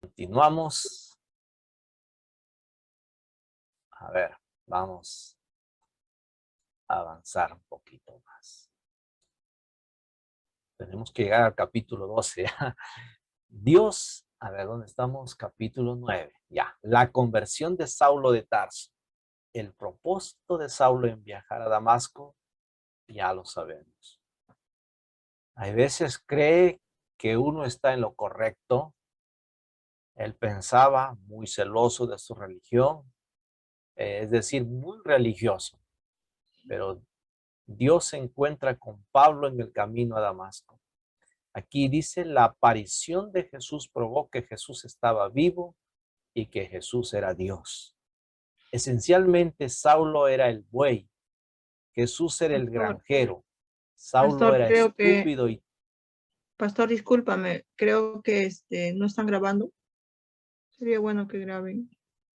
Continuamos. A ver, vamos a avanzar un poquito más. Tenemos que llegar al capítulo 12. Dios, a ver, ¿dónde estamos? Capítulo 9. Ya, la conversión de Saulo de Tarso. El propósito de Saulo en viajar a Damasco, ya lo sabemos. Hay veces cree que uno está en lo correcto. Él pensaba, muy celoso de su religión, es decir, muy religioso. Pero Dios se encuentra con Pablo en el camino a Damasco. Aquí dice, la aparición de Jesús probó que Jesús estaba vivo y que Jesús era Dios. Esencialmente, Saulo era el buey, Jesús era el Pastor, granjero, Saulo pastor, era creo que, estúpido y... pastor, discúlpame, creo que no están grabando. Sería bueno que graben.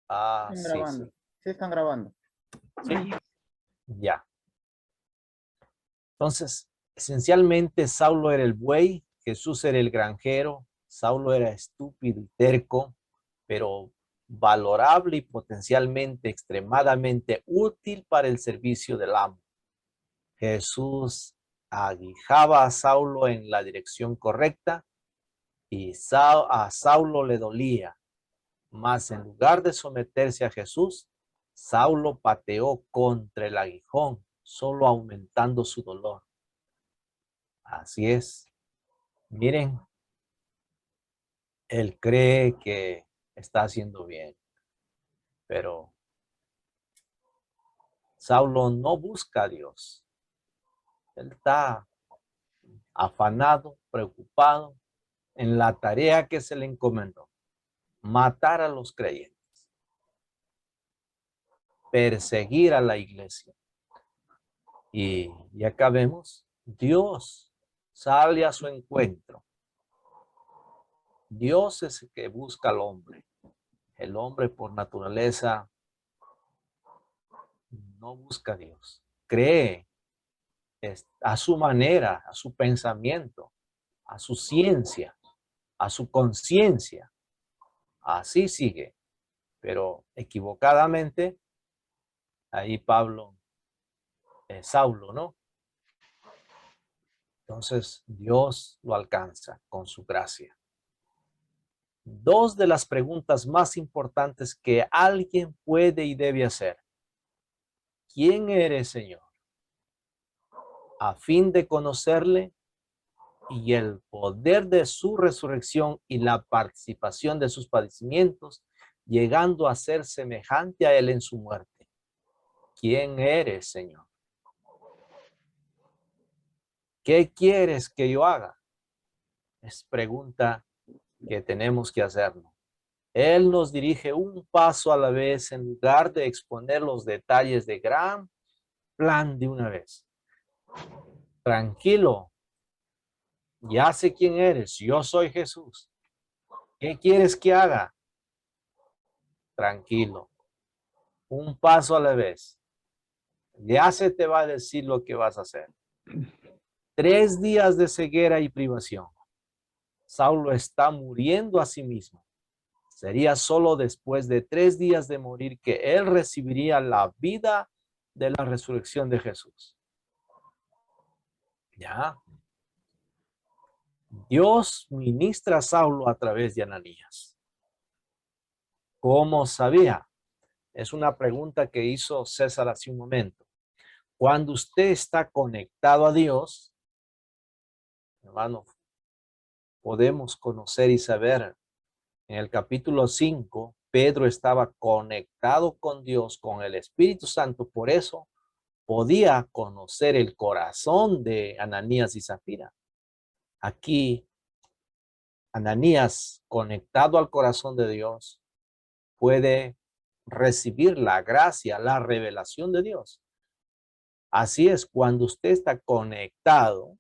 Ah, Están sí, sí, grabando, sí están grabando. sí, ya. Entonces, esencialmente, Saulo era el buey, Jesús era el granjero, Saulo era estúpido y terco, pero valorable y potencialmente extremadamente útil para el servicio del amo. Jesús aguijaba a Saulo en la dirección correcta y a Saulo le dolía, mas en lugar de someterse a Jesús, Saulo pateó contra el aguijón, solo aumentando su dolor. Así es. Miren, él cree que está haciendo bien, pero Saulo no busca a Dios. Él está afanado, preocupado en la tarea que se le encomendó: matar a los creyentes, perseguir a la iglesia. Y acá vemos, Dios sale a su encuentro. Dios es el que busca al hombre. El hombre por naturaleza no busca a Dios. Cree a su manera, a su pensamiento, a su ciencia, a su conciencia. Así sigue, pero equivocadamente, ahí Saulo, ¿no? Entonces Dios lo alcanza con su gracia. Dos de las preguntas más importantes que alguien puede y debe hacer. ¿Quién eres, Señor? A fin de conocerle y el poder de su resurrección y la participación de sus padecimientos, llegando a ser semejante a él en su muerte. ¿Quién eres, Señor? ¿Qué quieres que yo haga? Es pregunta que tenemos que hacernos. Él nos dirige un paso a la vez en lugar de exponer los detalles de gran plan de una vez. Tranquilo, ya sé quién eres, yo soy Jesús. ¿Qué quieres que haga? Tranquilo, un paso a la vez. Ya se te va a decir lo que vas a hacer. 3 días de ceguera y privación. Saulo está muriendo a sí mismo. Sería solo después de 3 días de morir que él recibiría la vida de la resurrección de Jesús. Ya. Dios ministra a Saulo a través de Ananías. ¿Cómo sabía? Es una pregunta que hizo César hace un momento. Cuando usted está conectado a Dios, hermano, podemos conocer y saber. En el capítulo 5, Pedro estaba conectado con Dios, con el Espíritu Santo, por eso podía conocer el corazón de Ananías y Zafira. Aquí, Ananías, conectado al corazón de Dios, puede recibir la gracia, la revelación de Dios. Así es, cuando usted está conectado,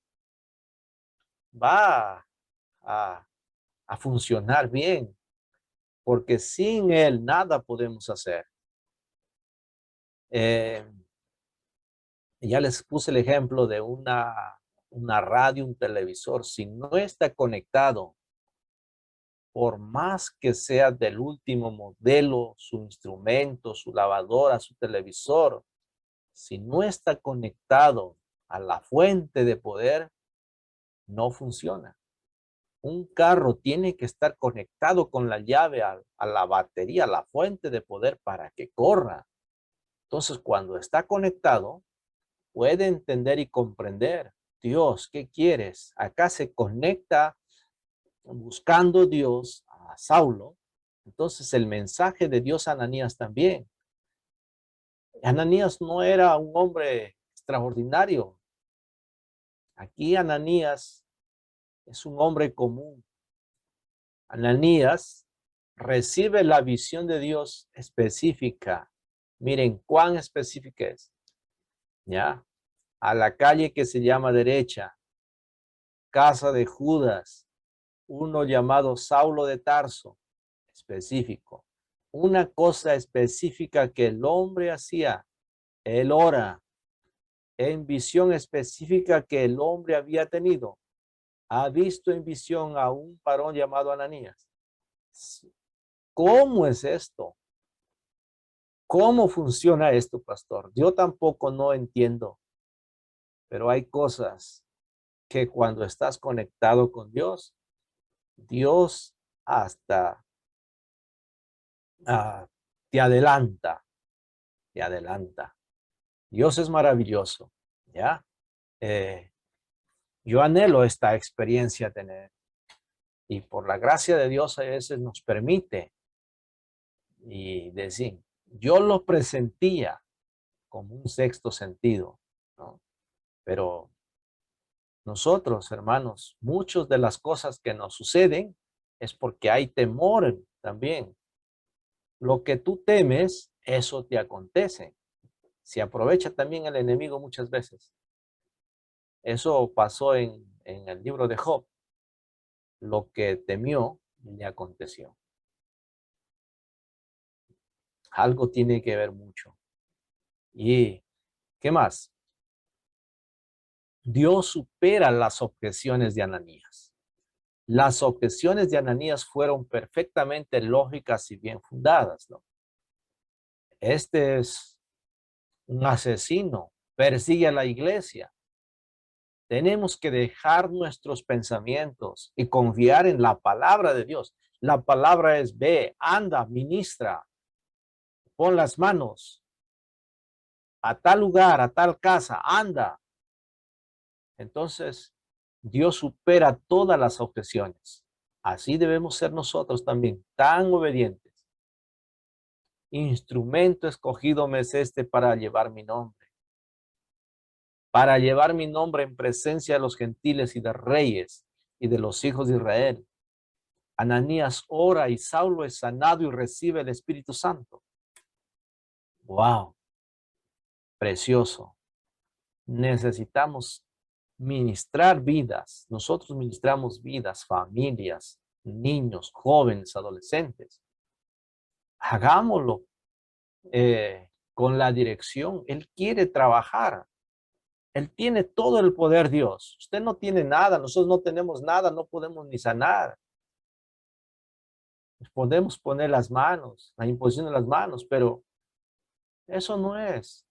va a funcionar bien, porque sin Él nada podemos hacer. Ya les puse el ejemplo de una radio, un televisor. Si no está conectado por más que sea del último modelo, su instrumento, su lavadora, su televisor, si no está conectado a la fuente de poder, no funciona. Un carro tiene que estar conectado con la llave a la batería, a la fuente de poder para que corra. Entonces, cuando está conectado, puede entender y comprender. Dios, ¿qué quieres? Acá se conecta buscando Dios a Saulo. Entonces, el mensaje de Dios a Ananías también. Ananías no era un hombre extraordinario. Aquí Ananías es un hombre común. Ananías recibe la visión de Dios específica. Miren cuán específica es. ¿Ya? A la calle que se llama derecha, casa de Judas, uno llamado Saulo de Tarso, específico. Una cosa específica que el hombre hacía, él ora en visión específica que el hombre había tenido. Ha visto en visión a un varón llamado Ananías. ¿Cómo es esto? ¿Cómo funciona esto, pastor? Yo tampoco no entiendo, pero hay cosas que cuando estás conectado con Dios, Dios hasta ah, te adelanta, te adelanta. Dios es maravilloso, ¿ya? Eh, yo anhelo esta experiencia tener y por la gracia de Dios a veces nos permite y decir, yo lo presentía como un sexto sentido, ¿no? Pero nosotros, hermanos, muchas de las cosas que nos suceden es porque hay temor también. Lo que tú temes, eso te acontece. Se aprovecha también el enemigo muchas veces. Eso pasó en el libro de Job. Lo que temió, le aconteció. Algo tiene que ver mucho. ¿Y qué más? Dios supera las objeciones de Ananías. Las objeciones de Ananías fueron perfectamente lógicas y bien fundadas, ¿no? Este es un asesino, persigue a la iglesia. Tenemos que dejar nuestros pensamientos y confiar en la palabra de Dios. La palabra es ve, anda, ministra, pon las manos a tal lugar, a tal casa, anda. Entonces, Dios supera todas las objeciones. Así debemos ser nosotros también, tan obedientes. Instrumento escogido me es este para llevar mi nombre. Para llevar mi nombre en presencia de los gentiles y de reyes y de los hijos de Israel. Ananías ora y Saulo es sanado y recibe el Espíritu Santo. Wow, precioso. Necesitamos ministrar vidas. Nosotros ministramos vidas, familias, niños, jóvenes, adolescentes. Hagámoslo con la dirección. Él quiere trabajar. Él tiene todo el poder, Dios. Usted no tiene nada, nosotros no tenemos nada, no podemos ni sanar. Podemos poner las manos, la imposición de las manos, pero eso no es.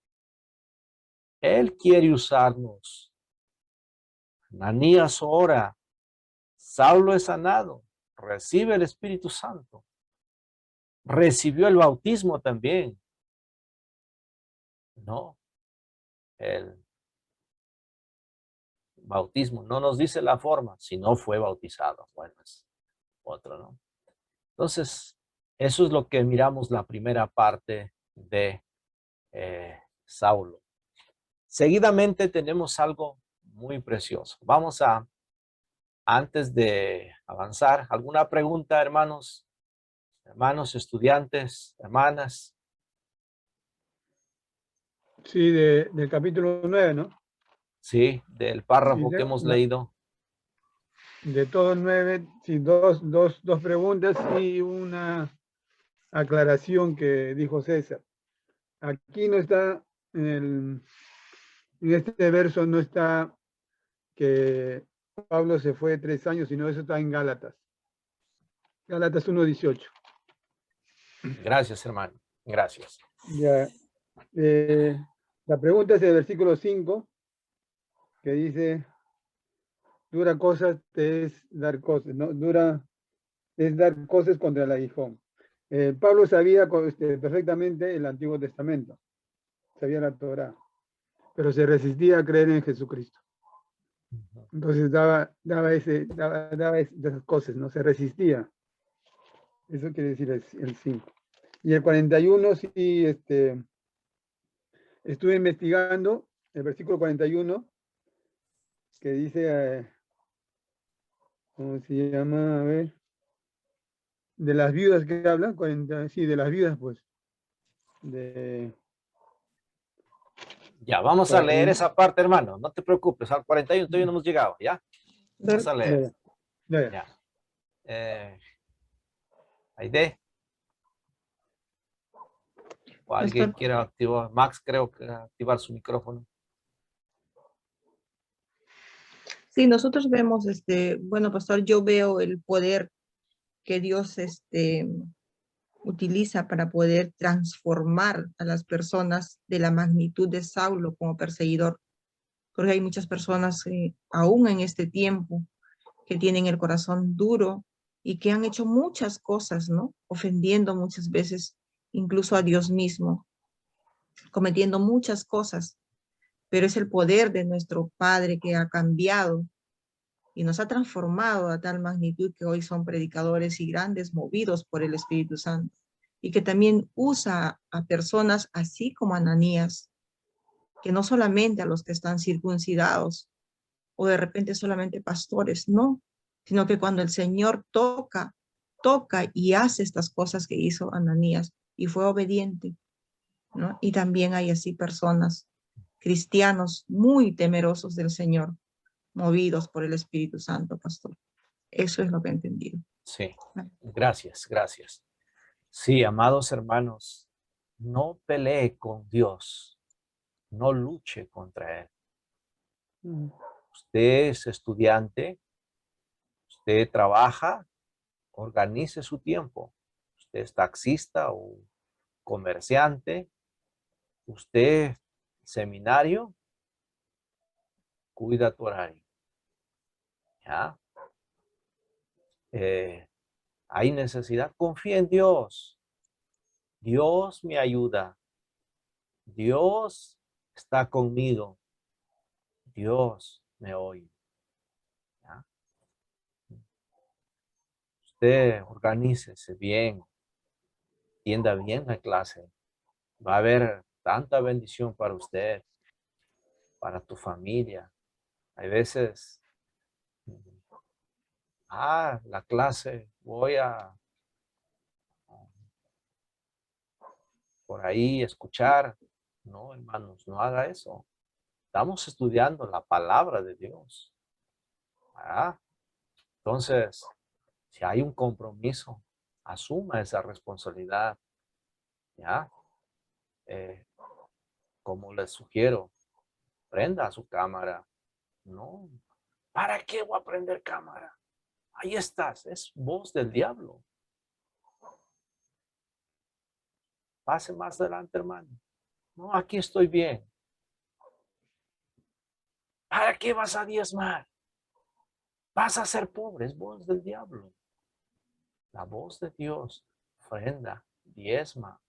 Él quiere usarnos. Ananías ora, Saulo es sanado, recibe el Espíritu Santo, recibió el bautismo también. No, el bautismo no nos dice la forma, si no fue bautizado. Bueno, es otro, ¿no? Entonces, eso es lo que miramos la primera parte de Saulo. Seguidamente tenemos algo muy precioso. Vamos a, antes de avanzar, ¿alguna pregunta, hermanos? Hermanos, estudiantes, hermanas. Sí, del capítulo 9, ¿no? Sí, del Sí, párrafo que hemos leído. de todos 9, sí, dos preguntas y una aclaración que dijo César. Aquí no está, en este verso no está que Pablo se fue 3 años, sino eso está en Gálatas. Gálatas 1:18. Gracias, hermano. Gracias. Ya. La pregunta es el versículo 5, que dice, dura cosas te es dar cosas, ¿no? Dura es dar cosas contra el aguijón. Pablo sabía perfectamente el Antiguo Testamento, sabía la Torá, pero se resistía a creer en Jesucristo. Entonces daba esas cosas, ¿no? Se resistía. Eso quiere decir el 5. Y el 41, sí, estuve investigando el versículo 41, que dice, ¿cómo se llama? A ver, de las viudas que habla, 40, sí, de las viudas, pues. Ya, vamos a leer esa parte, hermano. No te preocupes, al 41 todavía no hemos llegado, ¿ya? Vamos a leer. Ya. Aide. ¿O alguien quiere activar? Max, creo que activar su micrófono. Sí, nosotros vemos, bueno, pastor, yo veo el poder que Dios utiliza para poder transformar a las personas de la magnitud de Saulo como perseguidor, porque hay muchas personas aún en este tiempo que tienen el corazón duro y que han hecho muchas cosas, ¿no? Ofendiendo muchas veces incluso a Dios mismo, cometiendo muchas cosas, pero es el poder de nuestro Padre que ha cambiado y nos ha transformado a tal magnitud que hoy son predicadores y grandes movidos por el Espíritu Santo, y que también usa a personas así como Ananías, que no solamente a los que están circuncidados o de repente solamente pastores, no, sino que cuando el Señor toca y hace estas cosas que hizo Ananías y fue obediente, ¿no? Y también hay así personas, cristianos muy temerosos del Señor, movidos por el Espíritu Santo, pastor. Eso es lo que he entendido. Sí, gracias, gracias. Sí, amados hermanos, no pelee con Dios, no luche contra Él. Usted es estudiante, usted trabaja, organice su tiempo. Usted es taxista o comerciante, usted seminario, cuida tu horario. ¿Ya? Hay necesidad, confía en Dios. Dios me ayuda. Dios está conmigo. Dios me oye. ¿Ya? Usted organícese bien, atienda bien la clase. Va a haber tanta bendición para usted, para tu familia. Hay veces, la clase, voy a por ahí escuchar. No, hermanos, no haga eso. Estamos estudiando la palabra de Dios. Entonces, si hay un compromiso, asuma esa responsabilidad. ¿Ya? Como les sugiero, prenda su cámara. No, ¿para qué voy a prender cámara? Ahí estás, es voz del diablo. Pase más adelante, hermano. No, aquí estoy bien. ¿Para qué vas a diezmar? Vas a ser pobre, es voz del diablo. La voz de Dios, ofrenda, diezma.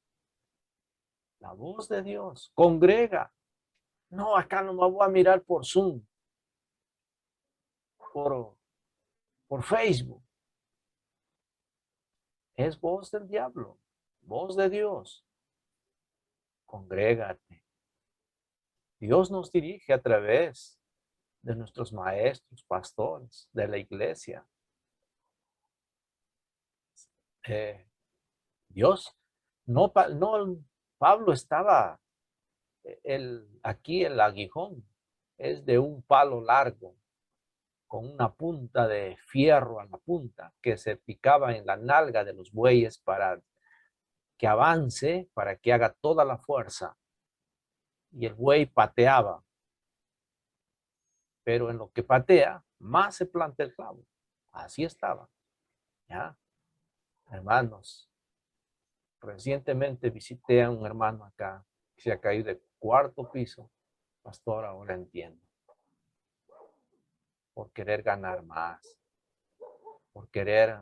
La voz de Dios, congrega. No, acá no me voy a mirar por Zoom, por Facebook. Es voz del diablo, voz de Dios. Congrégate. Dios nos dirige a través de nuestros maestros, pastores, de la iglesia. Dios, no, Pablo estaba, aquí el aguijón es de un palo largo, con una punta de fierro a la punta, que se picaba en la nalga de los bueyes para que avance, para que haga toda la fuerza. Y el buey pateaba. Pero en lo que patea, más se planta el clavo. Así estaba. ¿Ya? Hermanos, recientemente visité a un hermano acá que se ha caído de 4º piso. Pastor, ahora entiendo. Por querer ganar más. Por querer,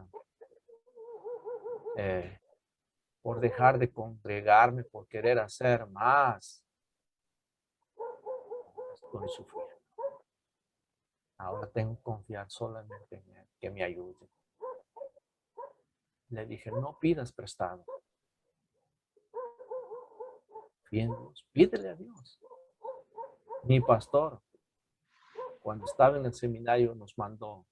por dejar de congregarme, por querer hacer más. Estoy sufriendo. Ahora tengo que confiar solamente en Él, que me ayude. Le dije, no pidas prestado. Pídele a Dios. Mi pastor, cuando estaba en el seminario, nos mandó,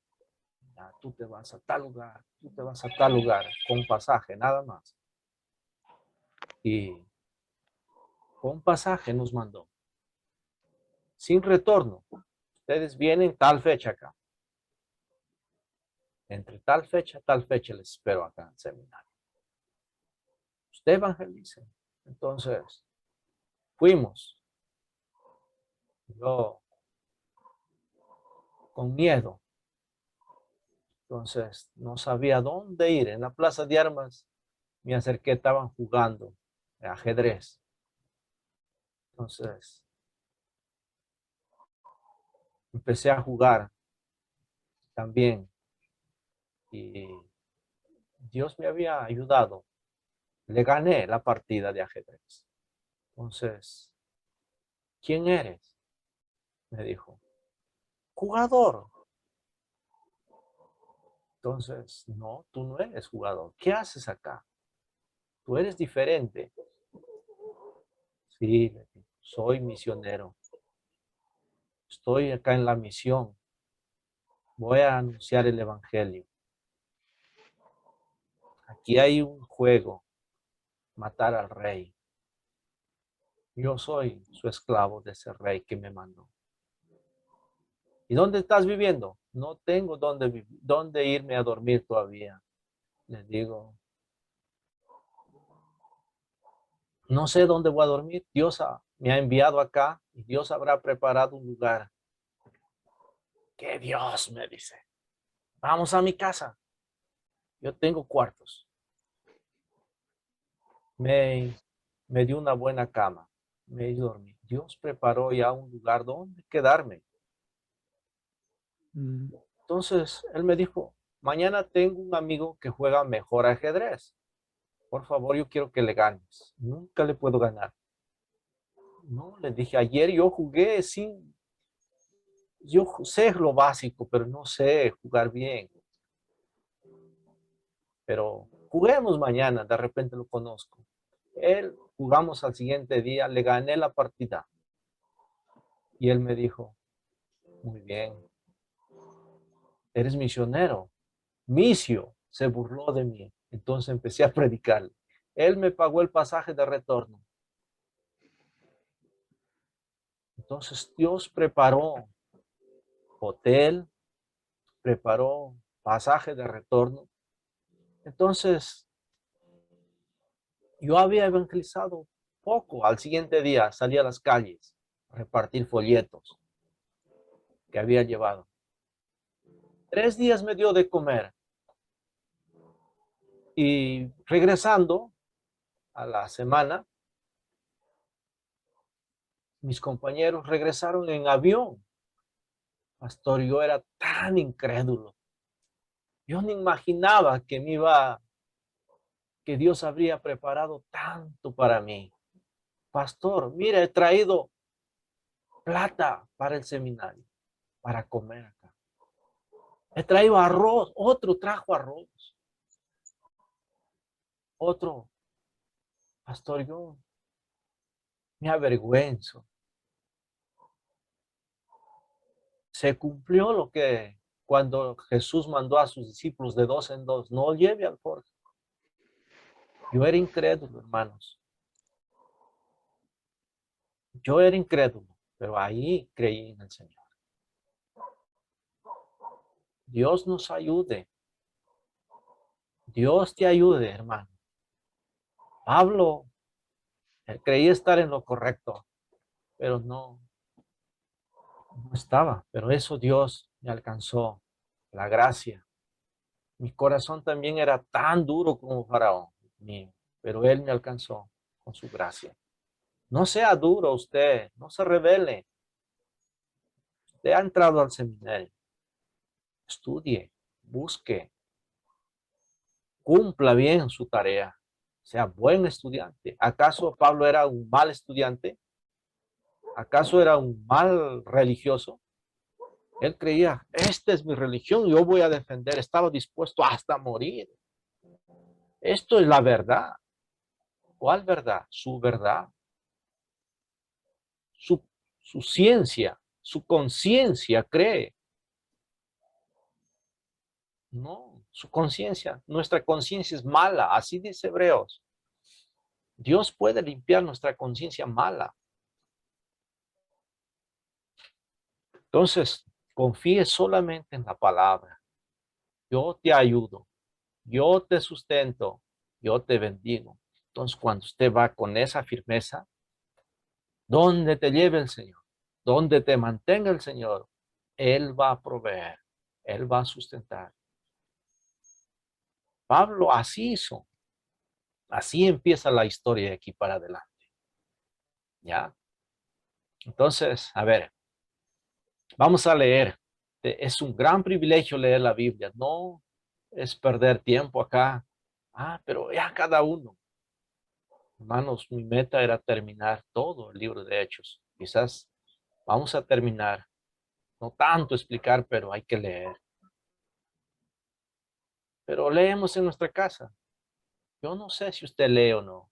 tú te vas a tal lugar, tú te vas a tal lugar, con pasaje, nada más. Y con pasaje nos mandó. Sin retorno. Ustedes vienen tal fecha acá. Entre tal fecha les espero acá en el seminario. Usted evangelice. Entonces, fuimos. Yo, con miedo. Entonces, no sabía dónde ir. En la plaza de armas me acerqué, estaban jugando ajedrez. Entonces, empecé a jugar también. Y Dios me había ayudado. Le gané la partida de ajedrez. Entonces, ¿quién eres? Me dijo. Jugador. Entonces, no, tú no eres jugador. ¿Qué haces acá? Tú eres diferente. Sí, soy misionero. Estoy acá en la misión. Voy a anunciar el evangelio. Aquí hay un juego. Matar al rey. Yo soy su esclavo de ese rey que me mandó. ¿Y dónde estás viviendo? No tengo dónde irme a dormir todavía. Les digo, no sé dónde voy a dormir. Dios me ha enviado acá y Dios habrá preparado un lugar. ¿Qué Dios? Me dice. Vamos a mi casa. Yo tengo cuartos. Me dio una buena cama. Me hizo dormir. Dios preparó ya un lugar donde quedarme. Entonces, él me dijo, mañana tengo un amigo que juega mejor ajedrez. Por favor, yo quiero que le ganes. Nunca le puedo ganar. No, le dije, ayer yo jugué yo sé lo básico, pero no sé jugar bien. Pero juguemos mañana, de repente lo conozco. Jugamos al siguiente día, le gané la partida. Y él me dijo, muy bien, eres misionero. Misio, se burló de mí. Entonces empecé a predicar. Él me pagó el pasaje de retorno. Entonces Dios preparó hotel, preparó pasaje de retorno. Entonces, yo había evangelizado poco. Al siguiente día salí a las calles a repartir folletos que había llevado. 3 días me dio de comer. Y regresando a la semana, mis compañeros regresaron en avión. Pastor, yo era tan incrédulo. Yo no imaginaba que que Dios habría preparado tanto para mí. Pastor, mira, he traído plata para el seminario, para comer acá. He traído arroz, otro trajo arroz. Otro, pastor, yo me avergüenzo. Se cumplió lo que cuando Jesús mandó a sus discípulos de 2 en 2, no lleve alforja. Yo era incrédulo, hermanos. Yo era incrédulo, pero ahí creí en el Señor. Dios nos ayude. Dios te ayude, hermano. Pablo, él creía estar en lo correcto, pero no estaba. Pero eso Dios me alcanzó, la gracia. Mi corazón también era tan duro como Faraón mío, pero Él me alcanzó con su gracia. No sea duro usted, no se rebele. Usted ha entrado al seminario. Estudie, busque, cumpla bien su tarea. Sea buen estudiante. ¿Acaso Pablo era un mal estudiante? ¿Acaso era un mal religioso? Él creía, esta es mi religión, yo voy a defender. Estaba dispuesto hasta morir. Esto es la verdad. ¿Cuál verdad? Su verdad. Su ciencia, su conciencia cree. No, su conciencia, nuestra conciencia es mala, así dice Hebreos. Dios puede limpiar nuestra conciencia mala. Entonces, confíe solamente en la palabra. Yo te ayudo, yo te sustento, yo te bendigo. Entonces, cuando usted va con esa firmeza, donde te lleve el Señor, donde te mantenga el Señor, Él va a proveer, Él va a sustentar. Pablo así hizo. Así empieza la historia de aquí para adelante. ¿Ya? Entonces, a ver, vamos a leer. Es un gran privilegio leer la Biblia. No es perder tiempo acá. Pero ya cada uno. Hermanos, mi meta era terminar todo el libro de Hechos. Quizás vamos a terminar. No tanto explicar, pero hay que leer. Pero leemos en nuestra casa. Yo no sé si usted lee o no.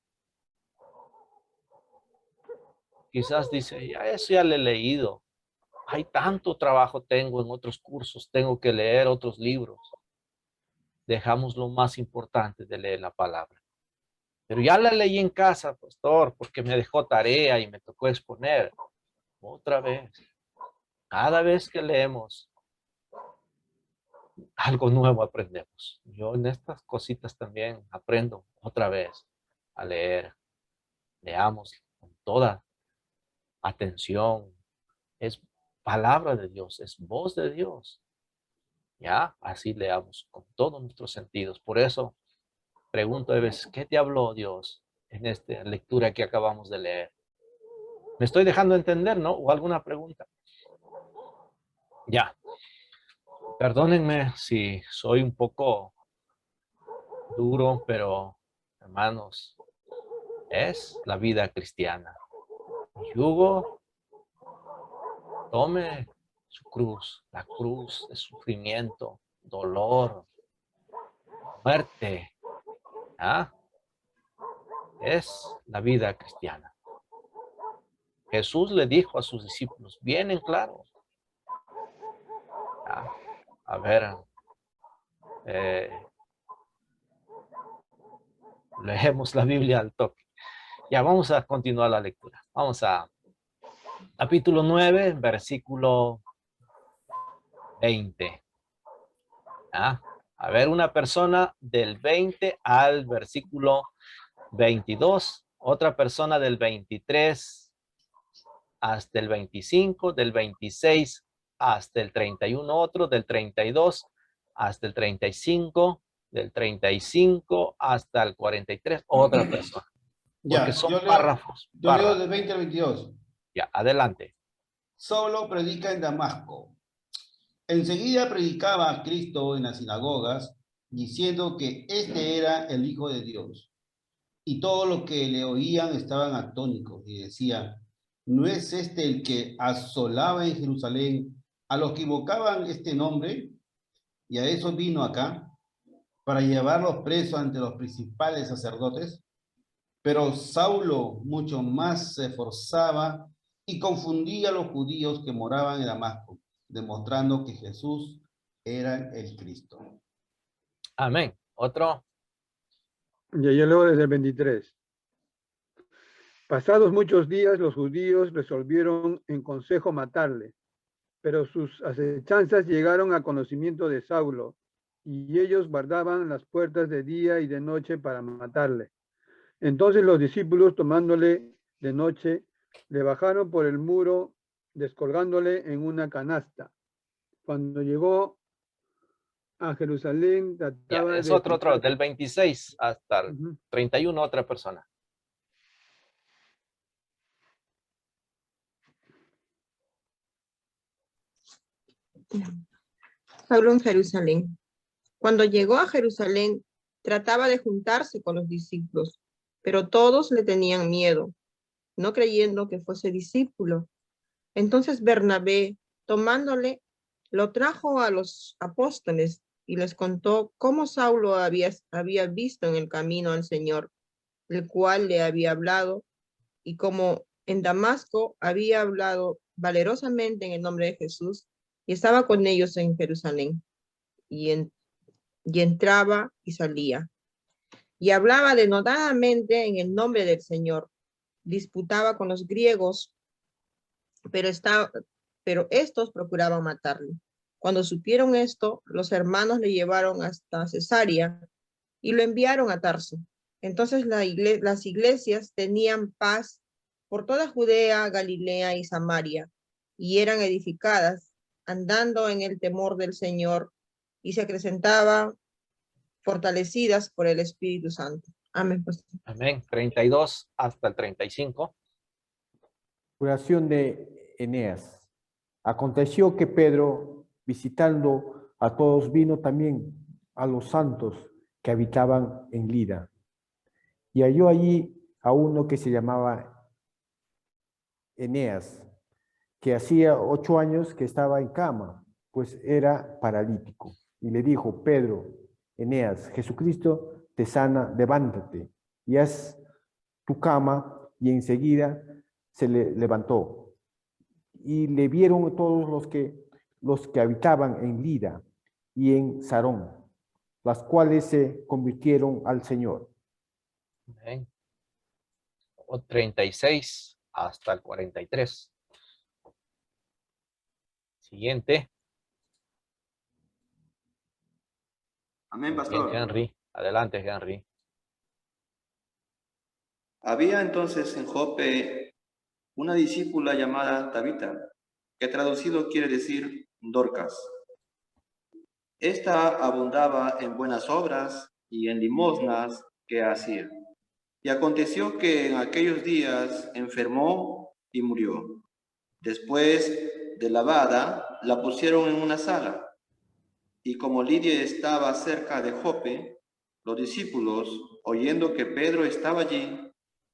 Quizás dice, ya eso ya le he leído. Hay tanto trabajo tengo en otros cursos, tengo que leer otros libros. Dejamos lo más importante de leer la palabra. Pero ya la leí en casa, pastor, porque me dejó tarea y me tocó exponer. Otra vez. Cada vez que leemos, algo nuevo aprendemos. Yo en estas cositas también aprendo otra vez a leer. Leamos con toda atención. Es palabra de Dios, es voz de Dios. Ya, así leamos con todos nuestros sentidos. Por eso pregunto a veces, ¿qué te habló Dios en esta lectura que acabamos de leer? ¿Me estoy dejando entender, no? ¿O alguna pregunta? Ya. Perdónenme si soy un poco duro, pero hermanos, es la vida cristiana. Yugo, tome su cruz, la cruz de sufrimiento, dolor, muerte. ¿Ah? Es la vida cristiana. Jesús le dijo a sus discípulos, bien en claro. A ver, leemos la Biblia al toque. Ya, vamos a continuar la lectura. Vamos a capítulo 9, versículo 20. A ver, una persona del 20 al versículo 22, otra persona del 23 hasta el 25, del 26 hasta el 31, otro del 32 hasta el 35, del 35 hasta el 43, otra persona. Porque Ya, son párrafos. yo leo del 20 al 22. Ya, adelante. Saulo predica en Damasco. Enseguida predicaba a Cristo en las sinagogas, diciendo que este era el Hijo de Dios. Y todos los que le oían estaban atónicos y decían, ¿no es este el que asolaba en Jerusalén a los que invocaban este nombre? Y a eso vino acá, para llevarlos presos ante los principales sacerdotes. Pero Saulo mucho más se esforzaba y confundía a los judíos que moraban en Damasco, demostrando que Jesús era el Cristo. Amén. Otro. Ya yo leo desde el 23. Pasados muchos días, los judíos resolvieron en consejo matarle, pero sus acechanzas llegaron a conocimiento de Saulo, y ellos guardaban las puertas de día y de noche para matarle. Entonces los discípulos, tomándole de noche, le bajaron por el muro, descolgándole en una canasta. Cuando llegó a Jerusalén, Ya, trataba es de otro, juntar- del 26 hasta el Ujú. 31, otra persona. Pablo en Jerusalén. Cuando llegó a Jerusalén, trataba de juntarse con los discípulos, pero todos le tenían miedo, no creyendo que fuese discípulo. Entonces Bernabé, tomándole, lo trajo a los apóstoles y les contó cómo Saulo había visto en el camino al Señor, el cual le había hablado, y cómo en Damasco había hablado valerosamente en el nombre de Jesús, y estaba con ellos en Jerusalén, y entraba y salía, y hablaba denodadamente en el nombre del Señor. Disputaba con los griegos, pero estos procuraban matarle. Cuando supieron esto, los hermanos le llevaron hasta Cesarea y lo enviaron a Tarso. Entonces las iglesias tenían paz por toda Judea, Galilea y Samaria, y eran edificadas, andando en el temor del Señor, y se acrecentaban fortalecidas por el Espíritu Santo. Amén. Amén. 32 hasta el 35. Oración de Eneas. Aconteció que Pedro, visitando a todos, vino también a los santos que habitaban en Lida. Y halló allí a uno que se llamaba Eneas, que hacía 8 años que estaba en cama, pues era paralítico. Y le dijo: Pedro, Eneas, Jesucristo te sana, levántate y haz tu cama. Y enseguida se le levantó. Y le vieron todos los que habitaban en Lida y en Sarón, las cuales se convirtieron al Señor. Amén. O 36 hasta el 43. Siguiente. Amén, Bien, pastor. Henry. Adelante, Henry. Había entonces en Jope una discípula llamada Tabita, que traducido quiere decir Dorcas. Esta abundaba en buenas obras y en limosnas que hacía. Y aconteció que en aquellos días enfermó y murió. Después de lavada, la pusieron en una sala. Y como Lidia estaba cerca de Jope, los discípulos, oyendo que Pedro estaba allí,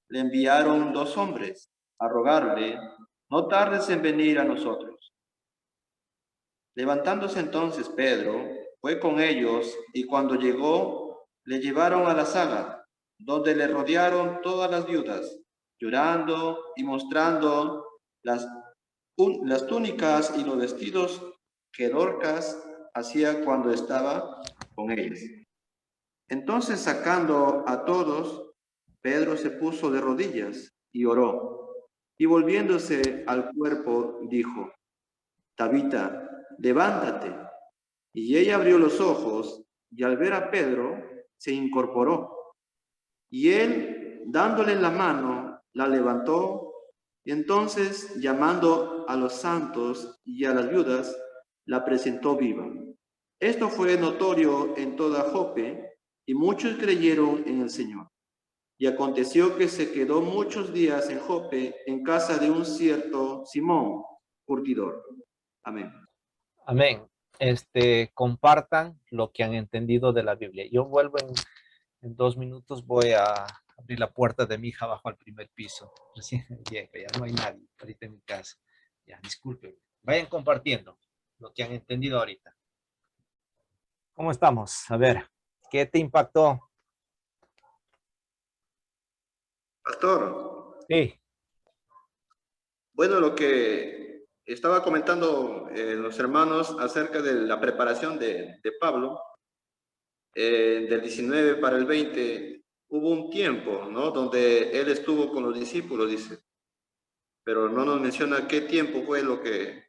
le enviaron 2 hombres a rogarle: no tardes en venir a nosotros. Levantándose entonces Pedro, fue con ellos, y cuando llegó, le llevaron a la sala, donde le rodearon todas las viudas, llorando y mostrando las túnicas y los vestidos que Dorcas hacía cuando estaba con ellas. Entonces, sacando a todos, Pedro se puso de rodillas y oró, y volviéndose al cuerpo dijo: Tabita, levántate. Y ella abrió los ojos, y al ver a Pedro, se incorporó. Y él, dándole la mano, la levantó, y entonces, llamando a los santos y a las viudas, la presentó viva. Esto fue notorio en toda Jope, y muchos creyeron en el Señor. Y aconteció que se quedó muchos días en Jope, en casa de un cierto Simón, curtidor. Amén. Amén. Compartan lo que han entendido de la Biblia. Yo vuelvo en 2 minutos. Voy a abrir la puerta de mi hija bajo al primer piso. Recién llega, ya no hay nadie ahorita en mi casa. Ya, disculpen. Vayan compartiendo lo que han entendido ahorita. ¿Cómo estamos? A ver, ¿qué te impactó? Pastor, Sí. bueno, lo que estaba comentando los hermanos acerca de la preparación de Pablo, del 19 para el 20, hubo un tiempo, ¿no?, donde él estuvo con los discípulos, dice, pero no nos menciona qué tiempo fue lo que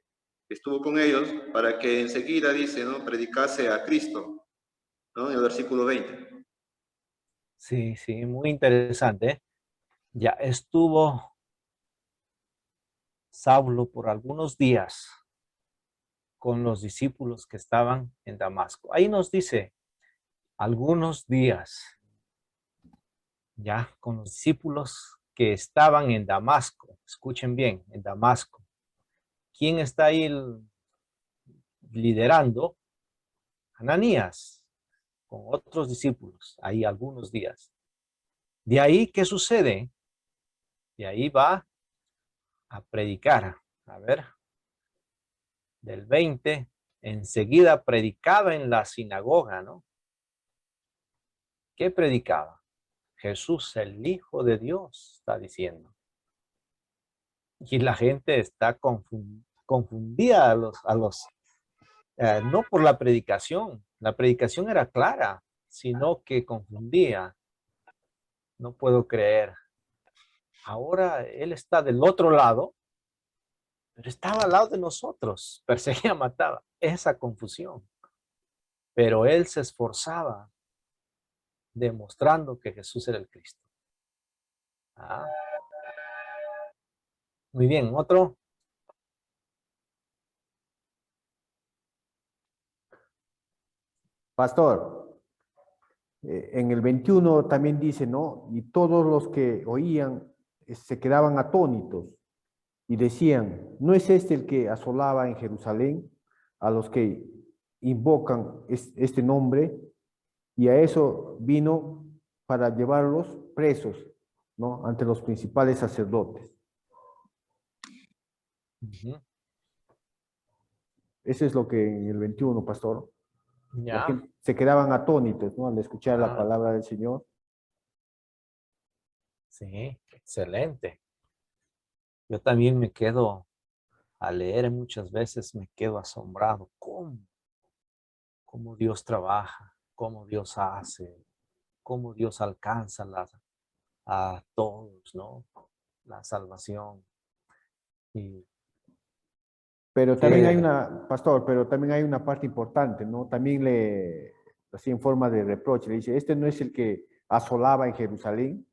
estuvo con ellos, para que enseguida, dice, ¿no?, predicase a Cristo, ¿no?, en el versículo 20. Sí, sí, muy interesante. Ya estuvo Saulo por algunos días con los discípulos que estaban en Damasco. Ahí nos dice algunos días, ya con los discípulos que estaban en Damasco. Escuchen bien, en Damasco. ¿Quién está ahí liderando? Ananías, con otros discípulos, ahí algunos días. De ahí, ¿qué sucede? De ahí va a predicar. A ver, del 20, enseguida predicaba en la sinagoga, ¿no? ¿Qué predicaba? Jesús, el Hijo de Dios, está diciendo. Y la gente está confundida no por la predicación era clara, sino que confundía. No puedo creer. Ahora él está del otro lado, pero estaba al lado de nosotros, perseguía, mataba. Esa confusión. Pero él se esforzaba demostrando que Jesús era el Cristo. Ah. Muy bien, otro. Pastor, en el 21 también dice, ¿no? Y todos los que oían se quedaban atónitos y decían, ¿no es este el que asolaba en Jerusalén a los que invocan este nombre? Y a eso vino para llevarlos presos, ¿no? Ante los principales sacerdotes. Eso es lo que en el 21, pastor. La Ya. gente se quedaban atónitos, ¿no? Al escuchar la Ah. palabra del Señor. Sí, excelente. Yo también me quedo, al leer muchas veces, me quedo asombrado. ¿Cómo Dios trabaja? ¿Cómo Dios hace? ¿Cómo Dios alcanza a todos, ¿no? La salvación. Y Pero también hay que, una, pastor, pero también hay una parte importante, ¿no? También así en forma de reproche, le dice, este no es el que asolaba en Jerusalén,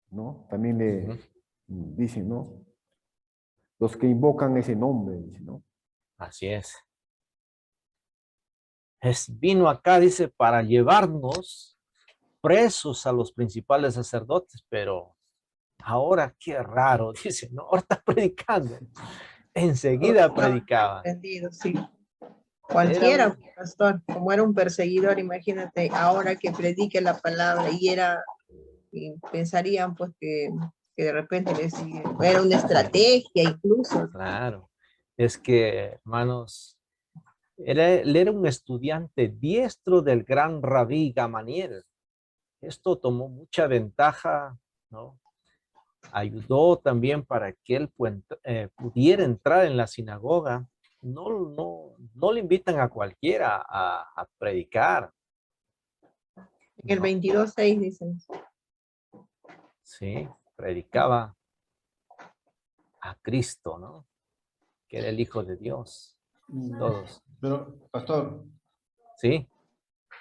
¿no? También le dicen, ¿no? Los que invocan ese nombre, dice, ¿no? así es. Vino acá, dice, para llevarnos presos a los principales sacerdotes, pero ahora qué raro, dice, ¿no? Ahora está predicando. Enseguida predicaba. Entendido, sí. Era Cualquiera, pastor, como era un perseguidor, imagínate, ahora que predique la palabra y pensarían pues que de repente era una estrategia incluso. claro. Es que, hermanos, él era un estudiante diestro del gran rabí Gamaliel. Esto tomó mucha ventaja, ¿no? Ayudó también para que él pudiera entrar en la sinagoga. No le invitan a cualquiera a predicar. En el No, 22:6 dicen. sí, predicaba a Cristo, ¿no? Que era el Hijo de Dios. Todos. Pero, pastor, ¿Sí?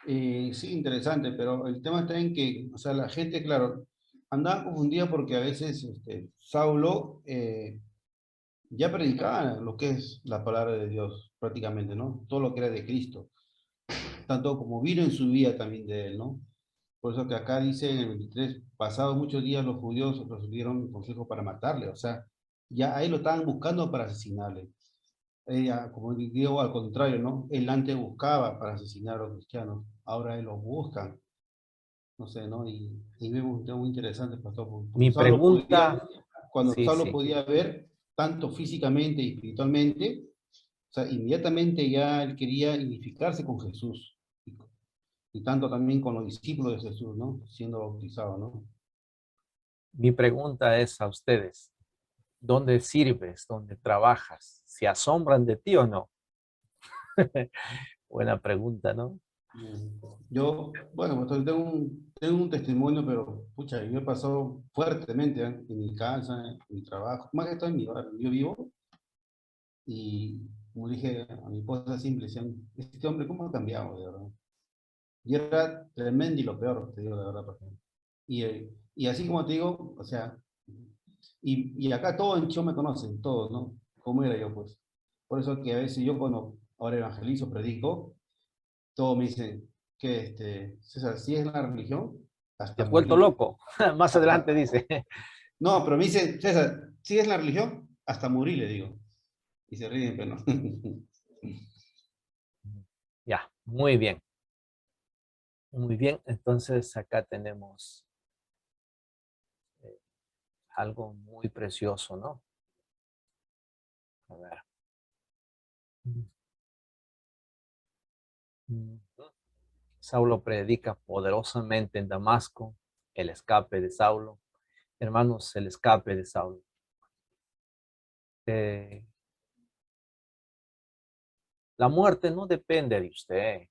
sí, interesante, pero el tema está en que, o sea, la gente, claro, andaba confundida porque a veces Saulo ya predicaba lo que es la palabra de Dios, prácticamente, ¿no? Todo lo que era de Cristo, tanto como vino en su vida también de él, ¿no? Por eso que acá dice en el 23, pasados muchos días los judíos recibieron consejo para matarle, o sea, ya ahí lo estaban buscando para asesinarle. Ella, como digo, al contrario, ¿no? Él antes buscaba para asesinar a los cristianos, ahora él los buscan, no sé, ¿no? Y vemos un tema muy interesante, pastor, porque Mi Saulo podía, pregunta, cuando sí, Saulo sí. podía ver, tanto físicamente y espiritualmente, o sea, inmediatamente ya él quería identificarse con Jesús, y tanto también con los discípulos de Jesús, ¿no? Siendo bautizados, ¿no? Mi pregunta es a ustedes. ¿Dónde sirves? ¿Dónde trabajas? ¿Se asombran de ti o no? Buena pregunta, ¿no? Yo, bueno, pues, tengo un testimonio, pero, pucha, yo he pasado fuertemente en mi casa, en mi trabajo, más que todo en mi hogar. Yo vivo y, como dije a mi esposa siempre, decían, este hombre, ¿cómo ha cambiado, de verdad? Y era tremendo y lo peor, te digo la verdad. Y así como te digo, o sea, y acá todos en Chile me conocen, todos, ¿no? ¿Cómo era yo, pues? Por eso que a veces yo cuando ahora evangelizo, predico, todos me dicen que, César, si es la religión, Te hasta has vuelto morir. loco. Más adelante dice. No, pero me dicen, César, si es la religión, hasta morir, le digo. Y se ríen, pero no. Ya, muy bien. Muy bien, entonces acá tenemos algo muy precioso, ¿no? A ver. Saulo predica poderosamente en Damasco, el escape de Saulo. Hermanos, el escape de Saulo. La muerte no depende de usted,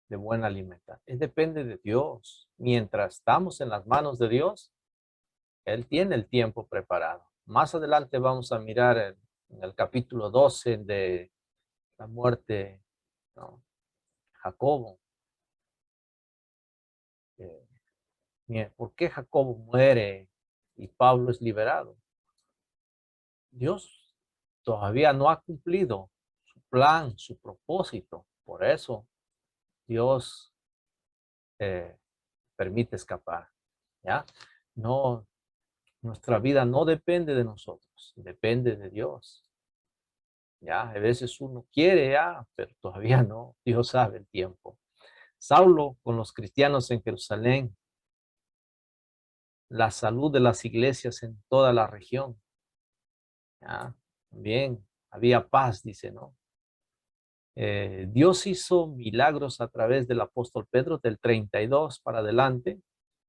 de buena alimentación, depende de Dios. Mientras estamos en las manos de Dios, Él tiene el tiempo preparado. Más adelante vamos a mirar en el capítulo 12 de la muerte, ¿no? Jacobo. ¿Por qué Jacobo muere y Pablo es liberado? Dios todavía no ha cumplido su plan, su propósito. Por eso Dios permite escapar. ¿Ya? No, nuestra vida no depende de nosotros, depende de Dios. Ya, a veces uno quiere, pero todavía no. Dios sabe el tiempo. Saulo con los cristianos en Jerusalén, la salud de las iglesias en toda la región. ¿Ya? También había paz, dice, ¿no? Dios hizo milagros a través del apóstol Pedro del 32 para adelante.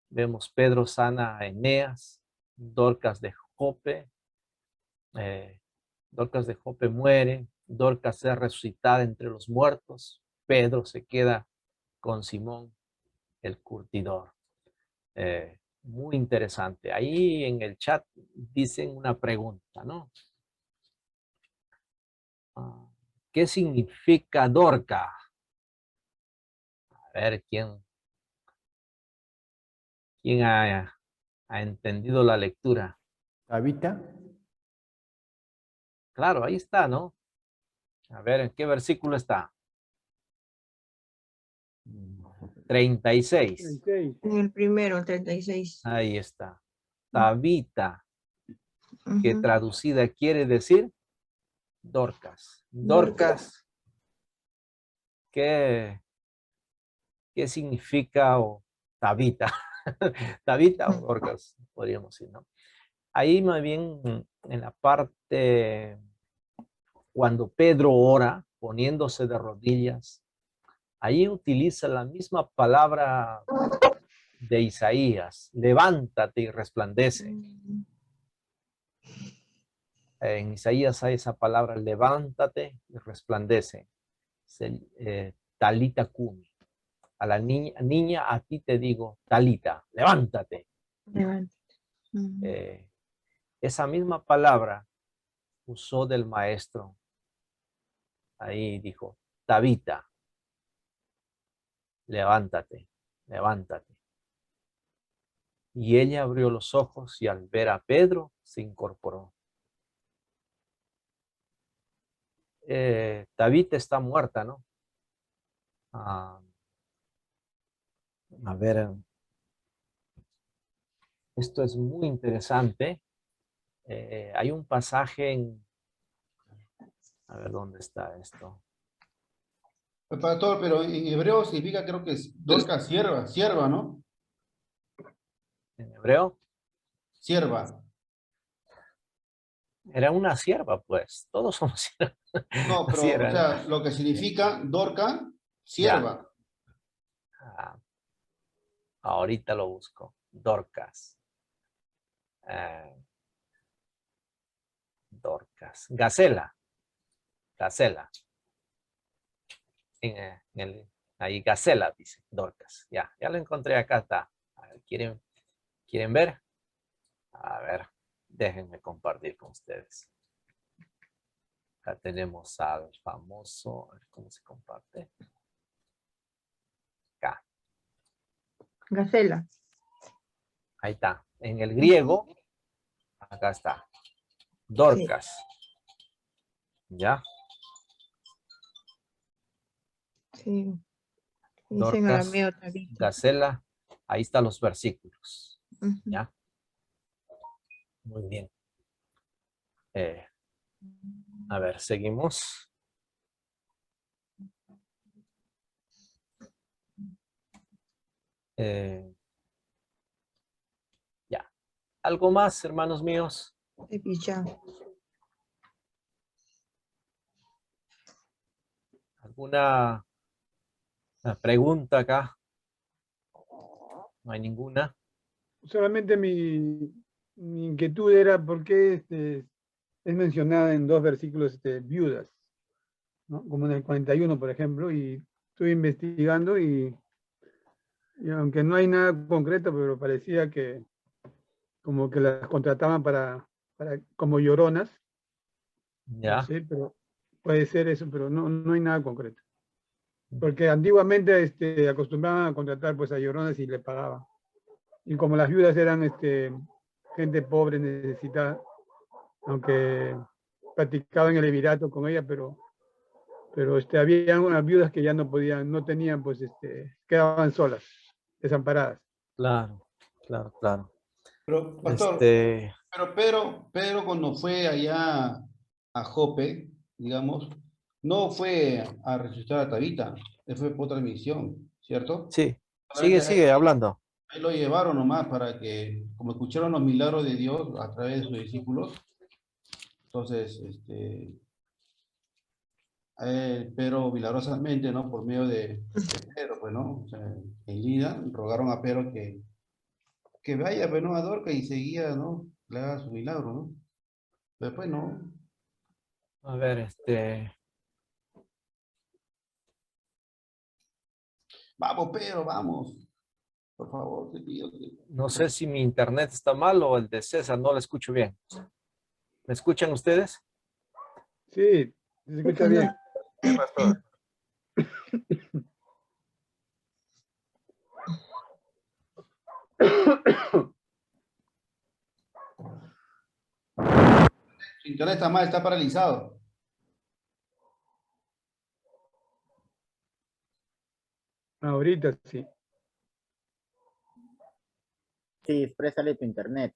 Vemos Pedro sana a Eneas, Dorcas de Jope. Dorcas de Jope muere, Dorcas es resucitada entre los muertos, Pedro se queda con Simón el curtidor. Muy interesante. Ahí en el chat dicen una pregunta, ¿no? ¿Qué significa Dorca? A ver, ¿quién ha entendido la lectura? Tabita, Claro, ahí está, ¿no? A ver, ¿en qué versículo está? 36. 36. En el primero, el 36. Ahí está. Tabita, que Ujú. traducida quiere decir Dorcas. Dorcas, ¿qué significa Tabita? Tabita o Dorcas, podríamos decir, ¿no? Ahí más bien en la parte cuando Pedro ora, poniéndose de rodillas, ahí utiliza la misma palabra de Isaías, levántate y resplandece. En Isaías hay esa palabra, levántate y resplandece. Talita cumi. A la niña, a ti te digo, Talita, levántate. Levántate. Esa misma palabra usó del maestro. Ahí dijo, Tabita, levántate, levántate. Y ella abrió los ojos y al ver a Pedro se incorporó. Tabita está muerta, ¿no? A ver, esto es muy interesante. Hay un pasaje en... A ver, ¿dónde está esto? Pastor, pero en hebreo significa, creo que es Dorca, sierva, ¿no? En hebreo. Sierva. Era una sierva, pues. Todos somos siervas. No, Así pero, o era, ¿no? sea, lo que significa Dorca, Ya. sierva. Ahorita lo busco. Dorcas. Dorcas. Gacela. Gacela. Ahí Gacela dice. Dorcas. Ya lo encontré. Acá está. A ver, ¿quieren ver? A ver. Déjenme compartir con ustedes. Acá tenemos al famoso. A ver cómo se comparte. Acá. Gacela. Ahí está. En el griego, acá está. Dorcas. ¿Ya? Sí. Dice en Dorcas, arameo Tabita. Gacela, ahí están los versículos. Ujú. ¿Ya? Muy bien. A ver, seguimos. Ya. ¿Algo más, hermanos míos? Tabilla. ¿Alguna pregunta acá? No hay ninguna. Solamente mi inquietud era por qué es mencionada en dos versículos viudas, ¿no? Como en el 41, por ejemplo, y estuve investigando y aunque no hay nada concreto, pero parecía que como que las contrataban para como lloronas, no Ya. sé, pero puede ser eso, pero no hay nada concreto. Porque antiguamente acostumbraban a contratar pues a lloronas y le pagaban. Y como las viudas eran gente pobre, necesitada, aunque practicaban el levirato con ella, pero había unas viudas que ya no podían, no tenían, pues quedaban solas, desamparadas. Claro, claro, claro. Pero, pastor, Este, pero Pedro cuando fue allá a Jope, digamos, no fue a resucitar a Tabita, él fue por otra misión, ¿cierto? sí, Solamente sigue hablando. ahí lo llevaron nomás para que, como escucharon los milagros de Dios a través de sus discípulos, entonces, Pedro milagrosamente, ¿no? Por medio de Pedro, pues, ¿no? O sea, en Lida, rogaron a Pedro que vaya, pues, ¿no? A Dorca y seguía, ¿no? Le haga su milagro, ¿no? Después, no. A ver, Vamos, Pedro, vamos. Por favor, te pido. no sé si mi internet está mal o el de César, no lo escucho bien. ¿Me escuchan ustedes? Sí, se escucha bien. Sí, pastor. Su internet está mal, está paralizado. Ahorita sí. Sí, préstale tu internet.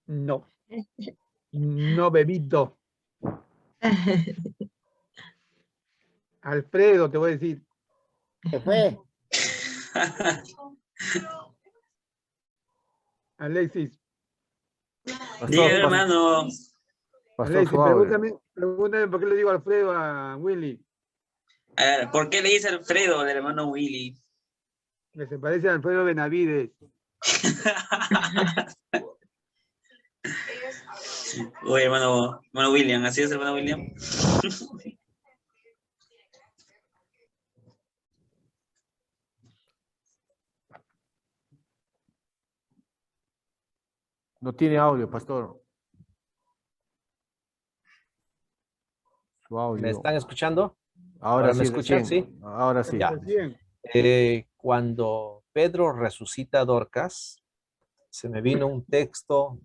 No, no bebito. Alfredo, te voy a decir. ¿Qué fue? Alexis, Pastor, hermano. pastor Alexis, suave. pregúntame por qué le digo Alfredo a Willy, A ver, ¿por qué le dice Alfredo al hermano Willy? que se parece a Alfredo Benavides. Uy, hermano William, ¿así es, hermano William? No tiene audio, pastor. Su ¿Me audio. están escuchando? Ahora ¿Ahora me sí, escuchan? recién. Sí. Ahora sí. Ya. Bien. Cuando Pedro resucita a Dorcas, se me vino un texto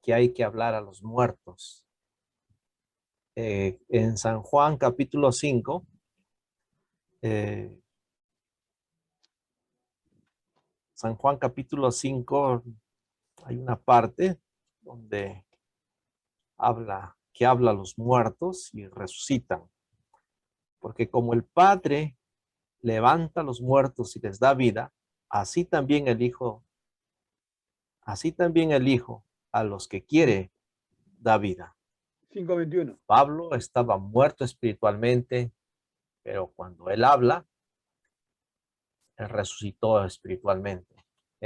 que hay que hablar a los muertos. En San Juan capítulo 5, San Juan capítulo 5, hay una parte donde habla a los muertos y resucitan. Porque como el Padre levanta a los muertos y les da vida, así también el Hijo a los que quiere da vida. 5:21. Pablo estaba muerto espiritualmente, pero cuando él habla, él resucitó espiritualmente.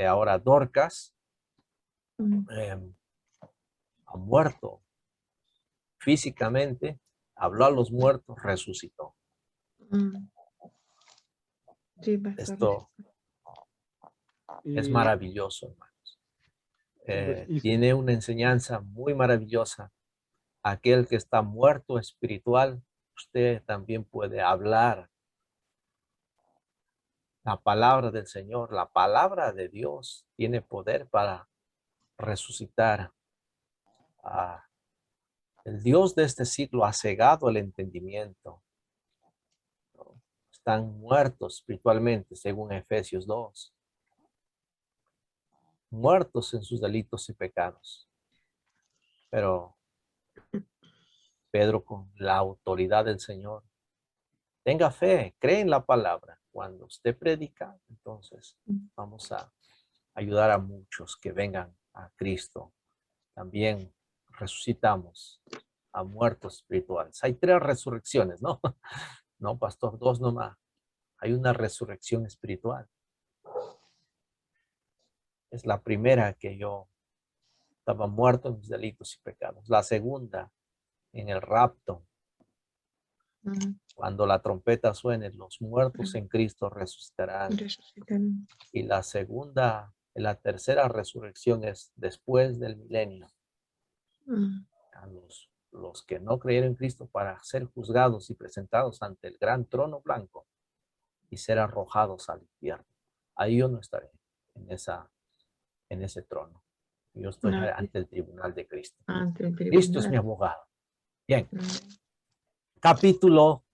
Ahora Dorcas ha muerto físicamente, habló a los muertos, resucitó. Sí, pastor. Esto es Y, maravilloso, hermanos. Tiene una enseñanza muy maravillosa. Aquel que está muerto espiritual, usted también puede hablar la palabra del Señor. La palabra de Dios tiene poder para resucitar. El Dios de este siglo ha cegado el entendimiento. están muertos espiritualmente, según Efesios 2. Muertos en sus delitos y pecados. Pero Pedro, con la autoridad del Señor, tenga fe, cree en la palabra. Cuando usted predica, entonces vamos a ayudar a muchos que vengan a Cristo. También resucitamos a muertos espirituales. Hay 3 resurrecciones, ¿no? No, pastor, 2 nomás. Hay una resurrección espiritual. Es la primera, que yo estaba muerto en mis delitos y pecados. La segunda, en el rapto. Cuando la trompeta suene, los muertos en Cristo resucitarán. Y la segunda, la tercera resurrección es después del milenio. A los que no creyeron en Cristo, para ser juzgados y presentados ante el gran trono blanco y ser arrojados al infierno. Ahí yo no estaré en ese trono. Yo estoy ante el tribunal de Cristo. Cristo es mi abogado. Bien. Capítulo,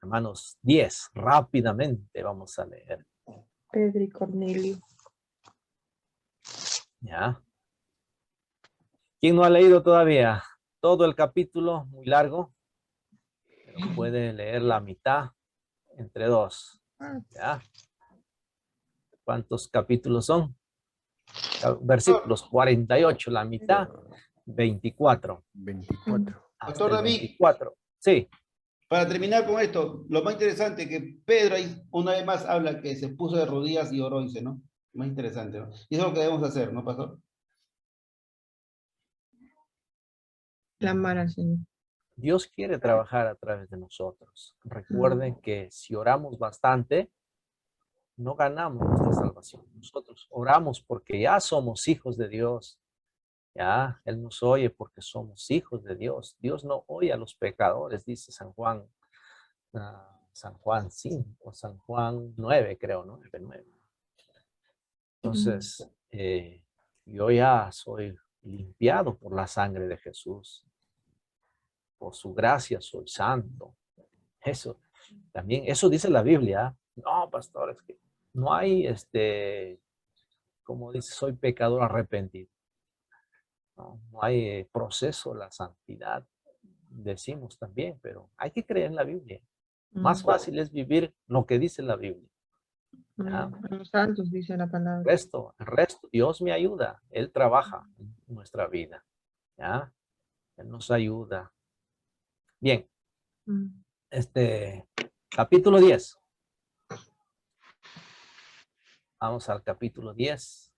hermanos, 10. Rápidamente vamos a leer. Pedro y Cornelio. Ya. ¿Quién no ha leído todavía todo el capítulo? Muy largo. Pero puede leer la mitad entre 2. ¿Ya? ¿Cuántos capítulos son? Versículos 48, la mitad, 24. 24. Hasta el 24. Sí. Para terminar con esto, lo más interesante que Pedro ahí una vez más habla que se puso de rodillas y oró, dice, ¿no? Más interesante, ¿no? Y eso es lo que debemos hacer, ¿no, pastor? Clamar al Señor. Dios quiere trabajar a través de nosotros. Recuerden que si oramos bastante, no ganamos nuestra salvación. Nosotros oramos porque ya somos hijos de Dios. Ya, Él nos oye porque somos hijos de Dios. Dios no oye a los pecadores, dice San Juan 5, San Juan 9, creo, ¿no? 9. Entonces, yo ya soy limpiado por la sangre de Jesús. Por su gracia soy santo. Eso, también, eso dice la Biblia. No, pastor, es que no hay, como dice, soy pecador arrepentido. No hay proceso, la santidad, decimos también, pero hay que creer en la Biblia. Más fácil es vivir lo que dice la Biblia. ¿Ya? Los santos dice la palabra. El resto, Dios me ayuda. Él trabaja en nuestra vida. ¿Ya? Él nos ayuda. Bien. Capítulo 10. Vamos al capítulo 10.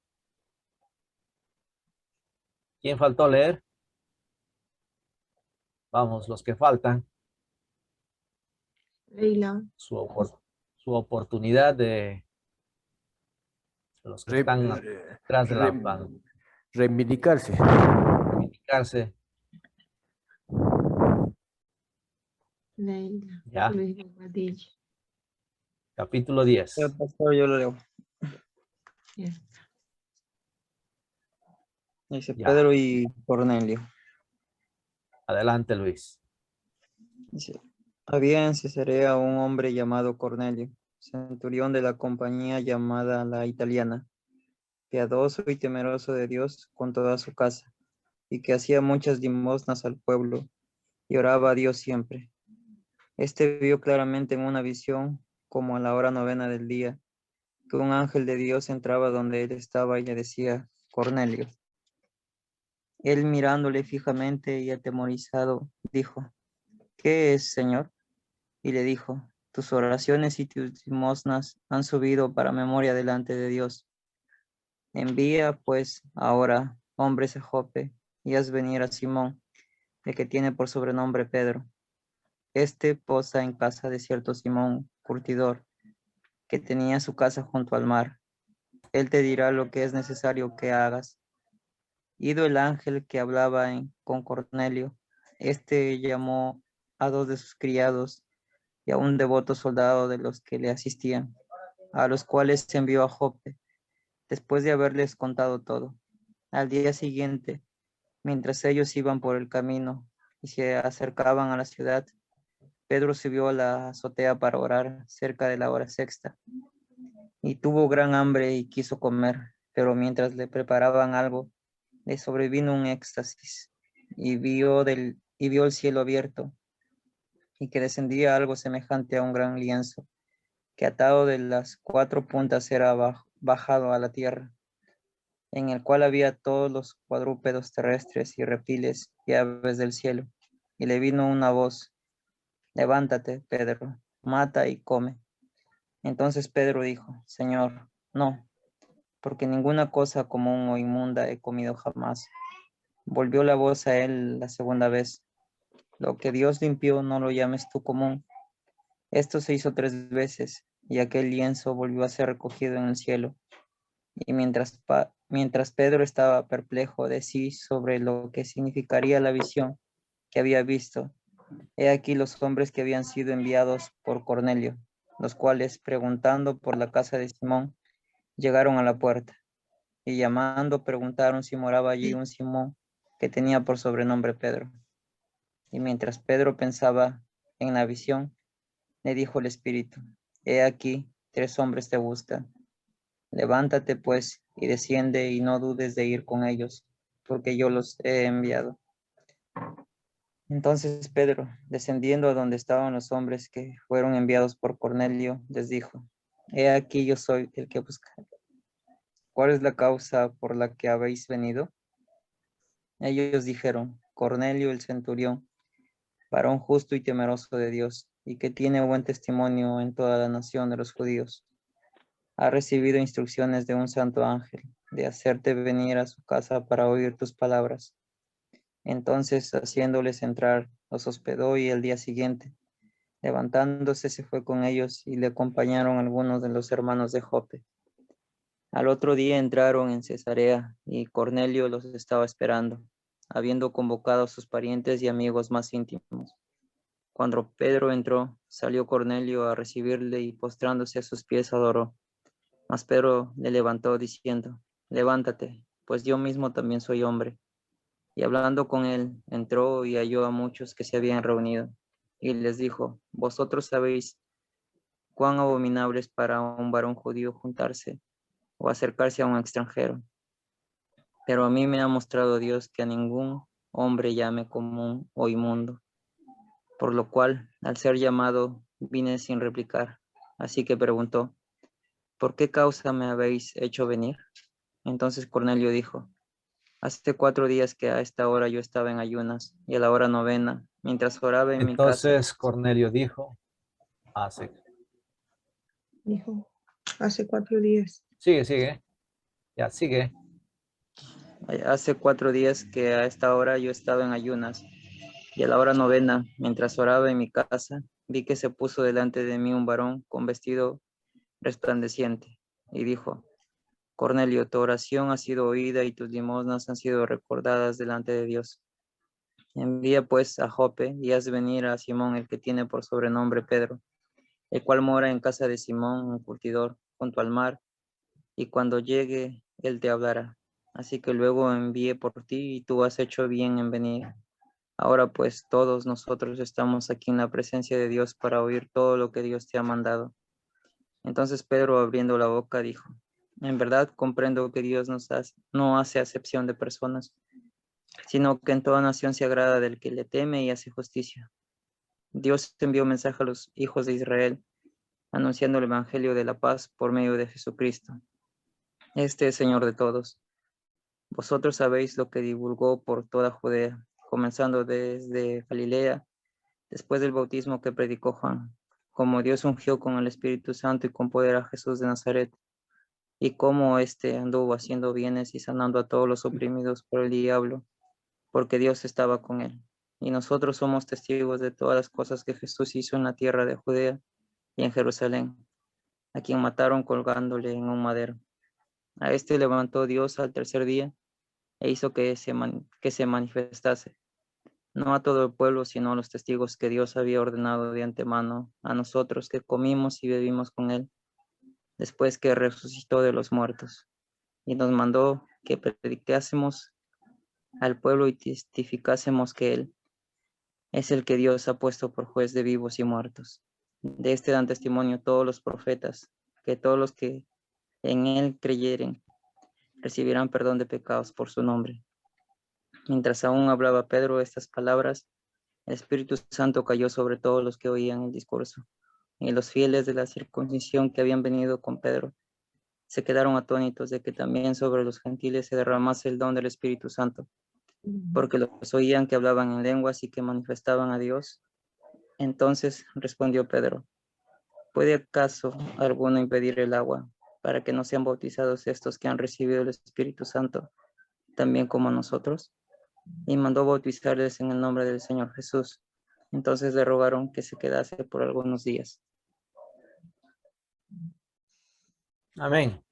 ¿Quién faltó leer? Vamos, los que faltan. Leila. Su oportunidad de los que están atrás de la reivindicarse. reivindicarse. Leila. Ya. Luis Padilla. Capítulo 10. Pastor, yo lo leo. Ya. Dice Ya. Pedro y Cornelio. Adelante, Luis. Dice, había en Cesarea un hombre llamado Cornelio, centurión de la compañía llamada la Italiana, piadoso y temeroso de Dios con toda su casa, y que hacía muchas limosnas al pueblo, y oraba a Dios siempre. Este vio claramente en una visión, como a la hora 9 del día, que un ángel de Dios entraba donde él estaba y le decía, Cornelio. Él mirándole fijamente y atemorizado, dijo, ¿qué es, Señor? Y le dijo, tus oraciones y tus limosnas han subido para memoria delante de Dios. Envía, pues, ahora hombres a Jope y haz venir a Simón, el que tiene por sobrenombre Pedro. Este posa en casa de cierto Simón, curtidor, que tenía su casa junto al mar. Él te dirá lo que es necesario que hagas. Ido el ángel que hablaba con Cornelio, este llamó a 2 de sus criados y a un devoto soldado de los que le asistían, a los cuales se envió a Jope, después de haberles contado todo. Al día siguiente, mientras ellos iban por el camino y se acercaban a la ciudad, Pedro subió a la azotea para orar cerca de la hora sexta y tuvo gran hambre y quiso comer, pero mientras le preparaban algo, le sobrevino un éxtasis y vio el cielo abierto y que descendía algo semejante a un gran lienzo que atado de las cuatro puntas era bajado a la tierra, en el cual había todos los cuadrúpedos terrestres y reptiles y aves del cielo. Y le vino una voz: levántate, Pedro, mata y come. Entonces Pedro dijo: Señor, no, porque ninguna cosa común o inmunda he comido jamás. Volvió la voz a él la segunda vez: lo que Dios limpió no lo llames tú común. Esto se hizo 3 veces, y aquel lienzo volvió a ser recogido en el cielo. Y mientras Pedro estaba perplejo de sí sobre lo que significaría la visión que había visto, he aquí los hombres que habían sido enviados por Cornelio, los cuales, preguntando por la casa de Simón, llegaron a la puerta, y llamando preguntaron si moraba allí un Simón que tenía por sobrenombre Pedro. Y mientras Pedro pensaba en la visión, le dijo el Espíritu: he aquí, 3 hombres te buscan. Levántate pues y desciende y no dudes de ir con ellos, porque yo los he enviado. Entonces Pedro, descendiendo a donde estaban los hombres que fueron enviados por Cornelio, les dijo: he aquí yo soy el que busca. ¿Cuál es la causa por la que habéis venido? Ellos dijeron: Cornelio el centurión, varón justo y temeroso de Dios, y que tiene buen testimonio en toda la nación de los judíos, ha recibido instrucciones de un santo ángel de hacerte venir a su casa para oír tus palabras. Entonces, haciéndoles entrar, los hospedó y el día siguiente, levantándose, se fue con ellos y le acompañaron algunos de los hermanos de Jope. Al otro día entraron en Cesarea y Cornelio los estaba esperando, habiendo convocado a sus parientes y amigos más íntimos. Cuando Pedro entró, salió Cornelio a recibirle y postrándose a sus pies adoró. Mas Pedro le levantó diciendo: levántate, pues yo mismo también soy hombre. Y hablando con él, entró y halló a muchos que se habían reunido. Y les dijo: vosotros sabéis cuán abominable es para un varón judío juntarse o acercarse a un extranjero. Pero a mí me ha mostrado Dios que a ningún hombre llame común o inmundo. Por lo cual, al ser llamado, vine sin replicar. Así que preguntó: ¿por qué causa me habéis hecho venir? Entonces Cornelio dijo: hace 4 días que a esta hora yo estaba en ayunas y a la hora novena, mientras oraba en mi casa. Entonces Cornelio dijo, Dijo, hace 4 días. sigue, ya sigue. Hace 4 días que a esta hora yo estaba en ayunas y a la hora novena, mientras oraba en mi casa, vi que se puso delante de mí un varón con vestido resplandeciente y dijo: Cornelio, tu oración ha sido oída y tus limosnas han sido recordadas delante de Dios. Envía pues a Jope y haz venir a Simón, el que tiene por sobrenombre Pedro, el cual mora en casa de Simón, un curtidor, junto al mar, y cuando llegue, él te hablará. Así que luego envié por ti y tú has hecho bien en venir. Ahora pues todos nosotros estamos aquí en la presencia de Dios para oír todo lo que Dios te ha mandado. Entonces Pedro, abriendo la boca, dijo: en verdad comprendo que Dios no hace acepción de personas, sino que en toda nación se agrada del que le teme y hace justicia. Dios envió mensaje a los hijos de Israel, anunciando el evangelio de la paz por medio de Jesucristo. Este es Señor de todos. Vosotros sabéis lo que divulgó por toda Judea, comenzando desde Galilea, después del bautismo que predicó Juan, como Dios ungió con el Espíritu Santo y con poder a Jesús de Nazaret, y cómo éste anduvo haciendo bienes y sanando a todos los oprimidos por el diablo, porque Dios estaba con él. Y nosotros somos testigos de todas las cosas que Jesús hizo en la tierra de Judea y en Jerusalén, a quien mataron colgándole en un madero. A este levantó Dios al tercer día e hizo que se manifestase, no a todo el pueblo, sino a los testigos que Dios había ordenado de antemano a nosotros que comimos y bebimos con él, después que resucitó de los muertos, y nos mandó que predicásemos al pueblo y testificásemos que él es el que Dios ha puesto por juez de vivos y muertos. De este dan testimonio todos los profetas, que todos los que en él creyeren recibirán perdón de pecados por su nombre. Mientras aún hablaba Pedro estas palabras, el Espíritu Santo cayó sobre todos los que oían el discurso. Y los fieles de la circuncisión que habían venido con Pedro se quedaron atónitos de que también sobre los gentiles se derramase el don del Espíritu Santo, porque los oían que hablaban en lenguas y que manifestaban a Dios. Entonces respondió Pedro: ¿puede acaso alguno impedir el agua para que no sean bautizados estos que han recibido el Espíritu Santo, también como nosotros? Y mandó bautizarles en el nombre del Señor Jesús. Entonces le rogaron que se quedase por algunos días. Amén.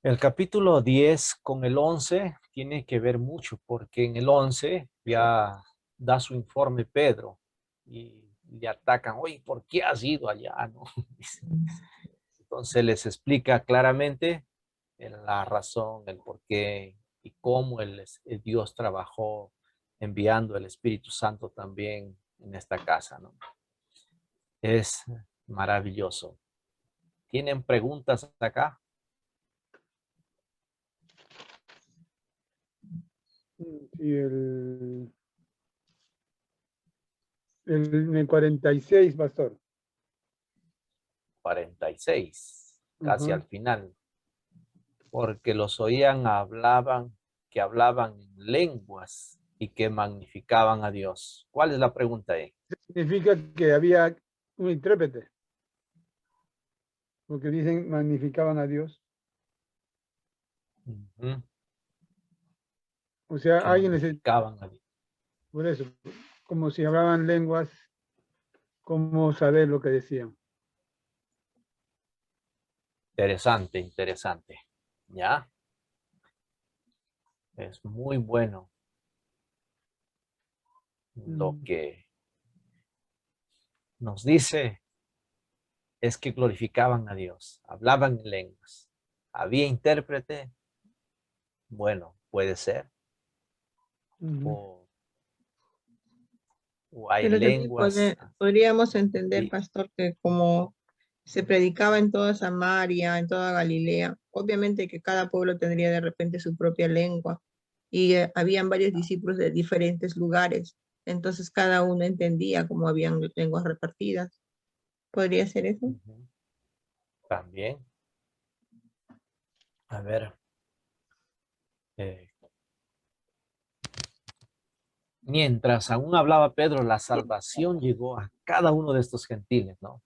El capítulo 10 con el 11 tiene que ver mucho, porque en el 11 ya da su informe Pedro y le atacan: oye, ¿por qué has ido allá? ¿No? Entonces les explica claramente la razón, el por qué y cómo el Dios trabajó enviando el Espíritu Santo también en esta casa, ¿no? Es maravilloso. ¿Tienen preguntas hasta acá? Sí, en el 46, pastor. 46, casi Ajá. al final. Porque los oían que hablaban en lenguas y que magnificaban a Dios. ¿Cuál es la pregunta ahí? Significa que había un intérprete. Porque dicen magnificaban a Dios. Ujú, O sea, que alguien magnificaban a Dios. por eso, como si hablaban lenguas, ¿cómo saber lo que decían? Interesante, interesante. ¿Ya? Es muy bueno lo que nos dice es que glorificaban a Dios, hablaban en lenguas. ¿Había intérprete? Bueno, puede ser. O hay Pero también lenguas. podríamos entender, Sí. pastor, que como se predicaba en toda Samaria, en toda Galilea, obviamente que cada pueblo tendría de repente su propia lengua y habían varios discípulos de diferentes lugares, entonces cada uno entendía cómo habían lenguas repartidas. ¿Podría ser eso? Ujú. También. A ver. Mientras aún hablaba Pedro, la salvación llegó a cada uno de estos gentiles, ¿no?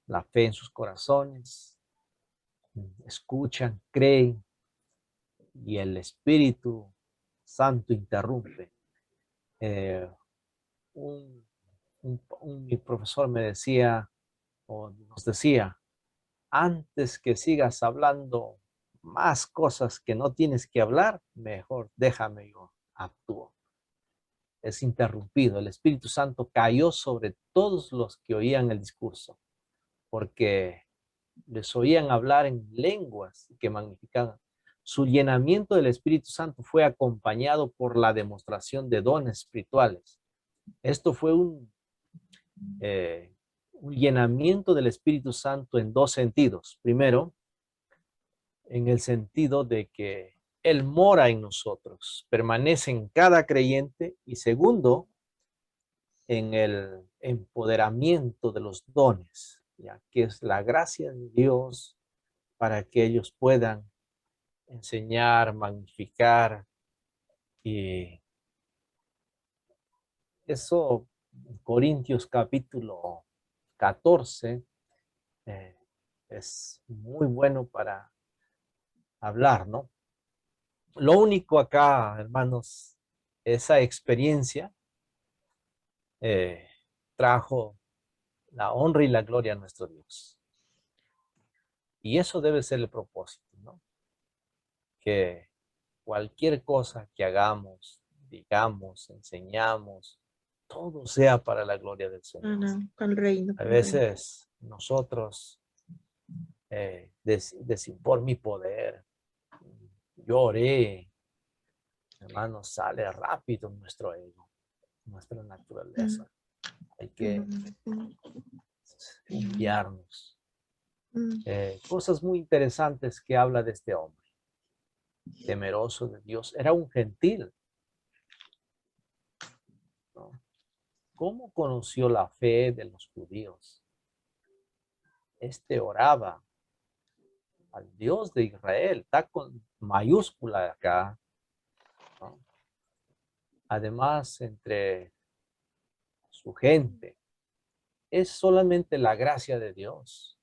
La fe en sus corazones, escuchan, creen, y el Espíritu Santo interrumpe. Mi profesor me decía, o nos decía: antes que sigas hablando más cosas que no tienes que hablar, mejor déjame, yo actúo. Es interrumpido. El Espíritu Santo cayó sobre todos los que oían el discurso, porque les oían hablar en lenguas que magnificaban. Su llenamiento del Espíritu Santo fue acompañado por la demostración de dones espirituales. Esto fue un llenamiento del Espíritu Santo en dos sentidos. Primero, en el sentido de que Él mora en nosotros, permanece en cada creyente. Y segundo, en el empoderamiento de los dones, ya que es la gracia de Dios para que ellos puedan enseñar, magnificar. Y eso, Corintios capítulo 14, es muy bueno para hablar, ¿no? Lo único acá, hermanos, esa experiencia trajo la honra y la gloria a nuestro Dios. Y eso debe ser el propósito, ¿no? Que cualquier cosa que hagamos, digamos, enseñamos, todo sea para la gloria del Señor. Para el reino. A veces nosotros decimos: por mi poder, yo oré, hermanos, sale rápido nuestro ego, nuestra naturaleza. Hay que limpiarnos. Cosas muy interesantes que habla de este hombre. Temeroso de Dios. Era un gentil, ¿no? ¿Cómo conoció la fe de los judíos? Este oraba al Dios de Israel. Está con mayúscula acá, ¿no? Además, entre su gente, es solamente la gracia de Dios.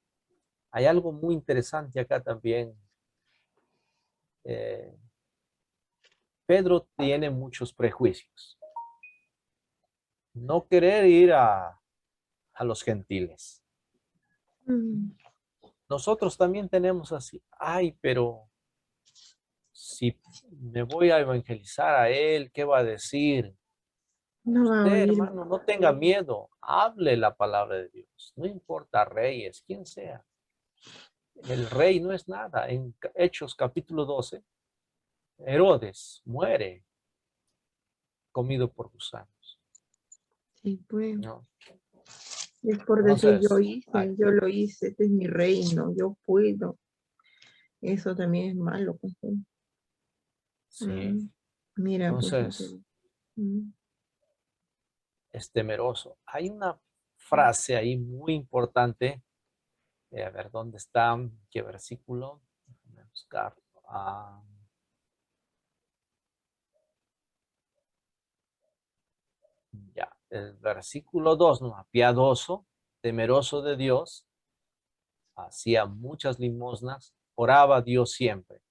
Hay algo muy interesante acá también. Pedro tiene muchos prejuicios. No querer ir a los gentiles. Nosotros también tenemos así. Ay, pero si me voy a evangelizar a él, ¿qué va a decir? No va a Usted, oír. hermano, no tenga miedo. Hable la palabra de Dios. No importa reyes, quien sea. El rey no es nada. En Hechos capítulo 12, Herodes muere comido por gusanos. Sí, pues. ¿No? Es por decir yo Entonces, hice, yo lo hice, este es mi reino, yo puedo. Eso también es malo, pastor. sí. Mira, pues, Entonces, mm, es temeroso. Hay una frase ahí muy importante. A ver, ¿dónde está? ¿Qué versículo? Déjame buscar. Ya, el versículo 2, ¿no? Piadoso, temeroso de Dios, hacía muchas limosnas, oraba a Dios siempre.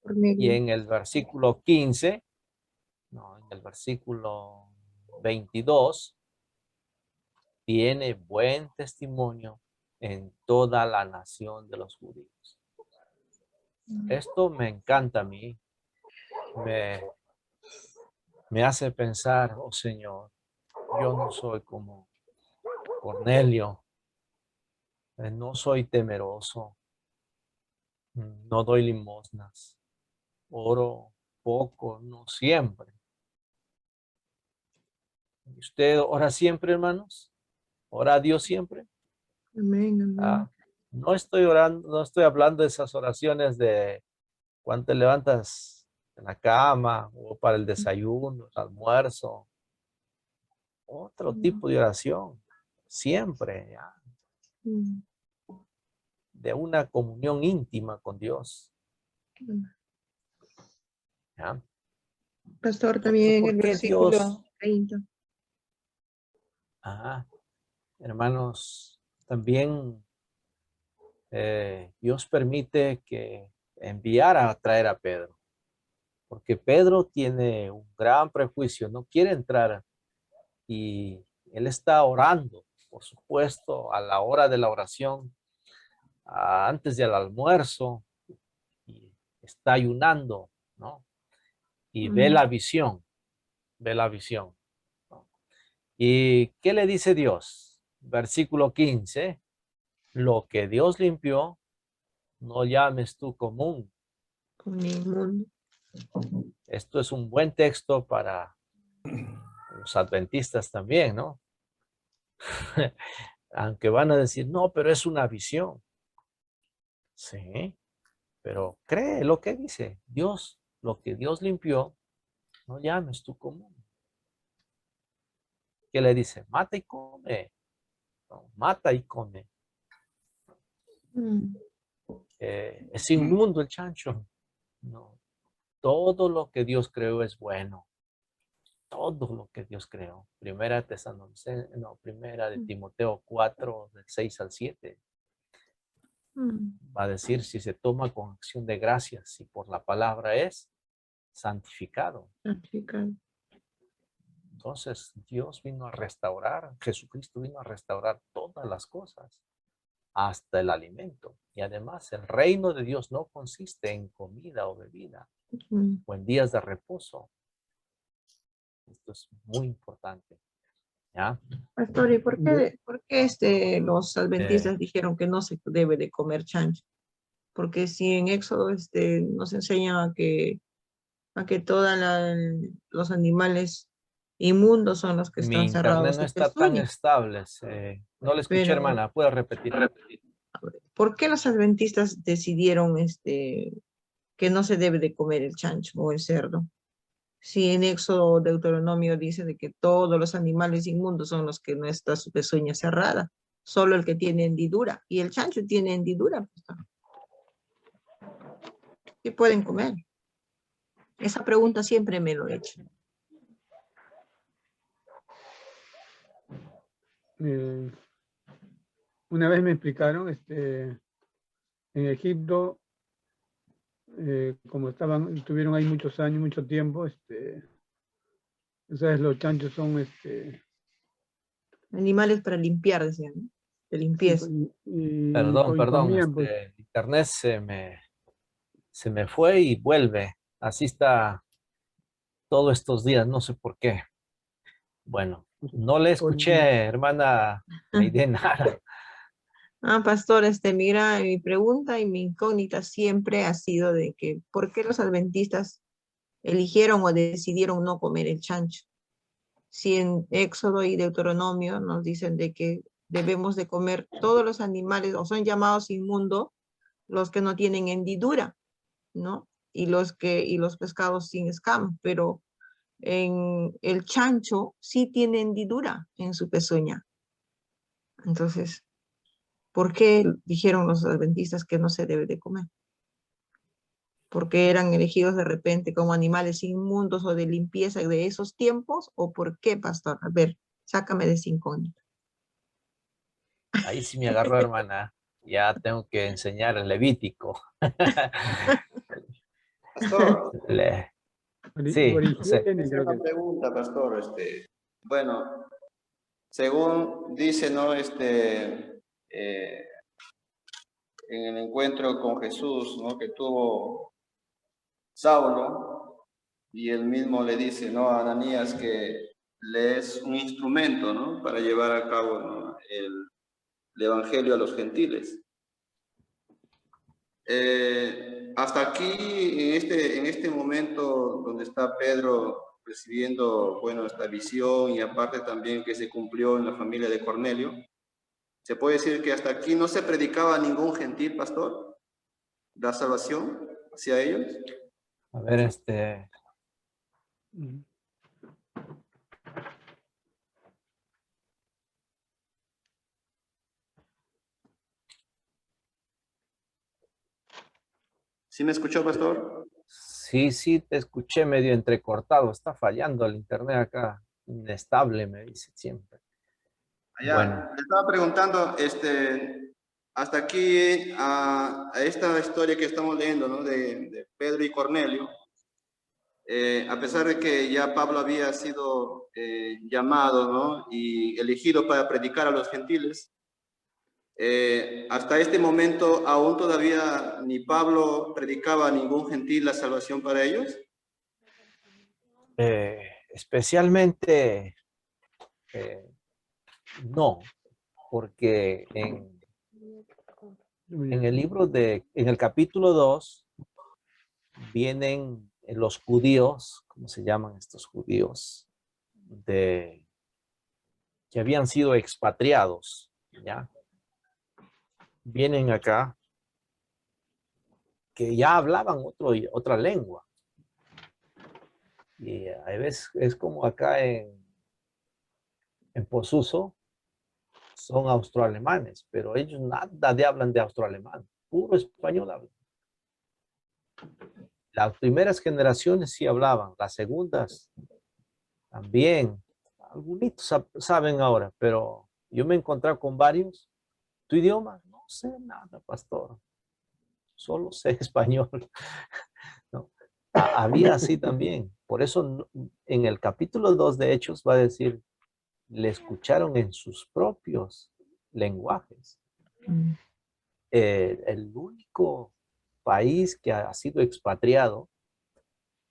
por medio. Y en el versículo 15, no, en el versículo 22, tiene buen testimonio en toda la nación de los judíos. Esto me encanta a mí. Me hace pensar, oh Señor, yo no soy como Cornelio, no soy temeroso, no doy limosnas, oro poco, no siempre. ¿Usted ora siempre, hermanos? ¿Ora a Dios siempre? Amén, amén. No estoy orando, no estoy hablando de esas oraciones de cuando te levantas en la cama o para el desayuno, el almuerzo. Otro tipo de oración, siempre, ¿ya? De una comunión íntima con Dios. ¿Ya? Pastor, también ¿Por el qué Dios? versículo 30. Hermanos, también Dios permite que enviara a traer a Pedro, porque Pedro tiene un gran prejuicio, no quiere entrar y él está orando, por supuesto, a la hora de la oración, antes del almuerzo, y está ayunando, ¿no? Y ve la visión, ¿no? ¿Y qué le dice Dios? Versículo 15, lo que Dios limpió, no llames tú común. Con inmundo. Esto es un buen texto para los adventistas también, ¿no? Aunque van a decir, no, pero es una visión. Sí, pero cree lo que dice Dios, lo que Dios limpió, no llames tú común. ¿Qué le dice? Mata y come. No, mata y come. Es inmundo el chancho. No. Todo lo que Dios creó es bueno. Todo lo que Dios creó. Primera de Timoteo 4, del 6 al 7. Va a decir si se toma con acción de gracias, si por la palabra es santificado. Santificado. Entonces Dios vino a restaurar, Jesucristo vino a restaurar todas las cosas, hasta el alimento. Y además el reino de Dios no consiste en comida o bebida, o en días de reposo. Esto es muy importante. ¿Ya? Pastor, ¿y por qué los adventistas dijeron que no se debe de comer chancho? Porque si en Éxodo nos enseñan a que a que todos los animales inmundos son los que Mi están cerrados internet no en está tan pezuña. estable. No le escuché, Pero, hermana. ¿Puede repetir? ¿por qué los adventistas decidieron que no se debe de comer el chancho o el cerdo? Si en Éxodo o Deuteronomio dice de que todos los animales inmundos son los que no está su pezuña cerrada, solo el que tiene hendidura, y el chancho tiene hendidura, pastor. ¿Qué pueden comer? Esa pregunta siempre me lo he hecho. Una vez me explicaron, en Egipto, como estuvieron ahí muchos años, mucho tiempo, ¿sabes? Los chanchos son, Animales para limpiar, decían, ¿no? De limpieza. Perdón. comían, pues, El internet se me fue y vuelve. Así está todos estos días. No sé por qué. Bueno, no le escuché, hermana Meide, nada. Pastor, mira, mi pregunta y mi incógnita siempre ha sido de que, ¿por qué los adventistas eligieron o decidieron no comer el chancho? Si en Éxodo y Deuteronomio nos dicen de que debemos de comer todos los animales, o son llamados inmundos los que no tienen hendidura, ¿no? Y los pescados sin escamas, pero en el chancho sí tiene hendidura en su pezuña. Entonces, ¿por qué dijeron los adventistas que no se debe de comer? ¿Porque eran elegidos de repente como animales inmundos o de limpieza de esos tiempos? ¿O por qué, pastor? A ver, sácame de ese incógnito. Ahí sí me agarró, hermana. Ya tengo que enseñar el Levítico. Pastor, Sí, por sí. higiene, esa es creo una que. pregunta, pastor. Bueno, según dice, ¿no? En el encuentro con Jesús, ¿no? Que tuvo Saulo, y él mismo le dice, ¿no? A Ananías que le es un instrumento, ¿no? Para llevar a cabo, ¿no? el evangelio a los gentiles. Hasta aquí, en este momento donde está Pedro recibiendo, bueno, esta visión, y aparte también que se cumplió en la familia de Cornelio, ¿se puede decir que hasta aquí no se predicaba a ningún gentil, pastor, la salvación hacia ellos? A ver, ¿Sí me escuchó, pastor? Sí, te escuché medio entrecortado. Está fallando el internet acá. Inestable, me dice siempre. Allá, Bueno. le estaba preguntando, hasta aquí, a esta historia que estamos leyendo, ¿no? De Pedro y Cornelio, a pesar de que ya Pablo había sido llamado, ¿no? Y elegido para predicar a los gentiles, hasta este momento aún todavía ni Pablo predicaba a ningún gentil la salvación para ellos. Especialmente no, porque en el libro en el capítulo 2, vienen los judíos, ¿cómo se llaman estos judíos? Que habían sido expatriados, ¿ya? Vienen acá, que ya hablaban otra lengua. Y a veces es como acá en Posuso, son austroalemanes, pero ellos nada de hablan de austroalemán, puro español hablan. Las primeras generaciones sí hablaban, las segundas también. Algunos saben ahora, pero yo me he encontrado con varios. ¿Tu idioma? No sé nada, pastor. Solo sé español. ¿No? Había así también. Por eso en el capítulo 2 de Hechos va a decir, le escucharon en sus propios lenguajes. El único país que ha sido expatriado,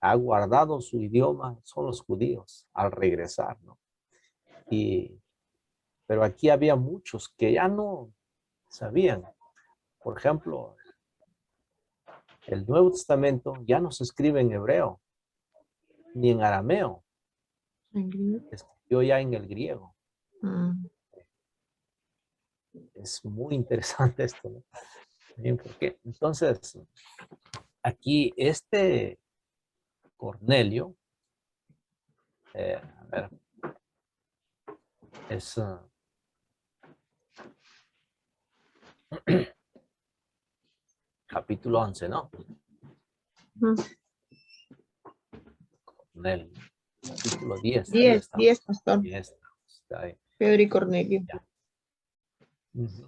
ha guardado su idioma, son los judíos al regresar, ¿no? Pero aquí había muchos que ya no sabían. Por ejemplo, el Nuevo Testamento ya no se escribe en hebreo, ni en arameo, En griego. escribió ya en el griego. Mm. Es muy interesante esto, ¿no? Bien, porque entonces, aquí este Cornelio, a ver, es capítulo 11, ¿no? Ujú. Cornelio, capítulo 10, ahí 10, está. 10, pastor. 10, está ahí. Pedro y Cornelio. Ujú.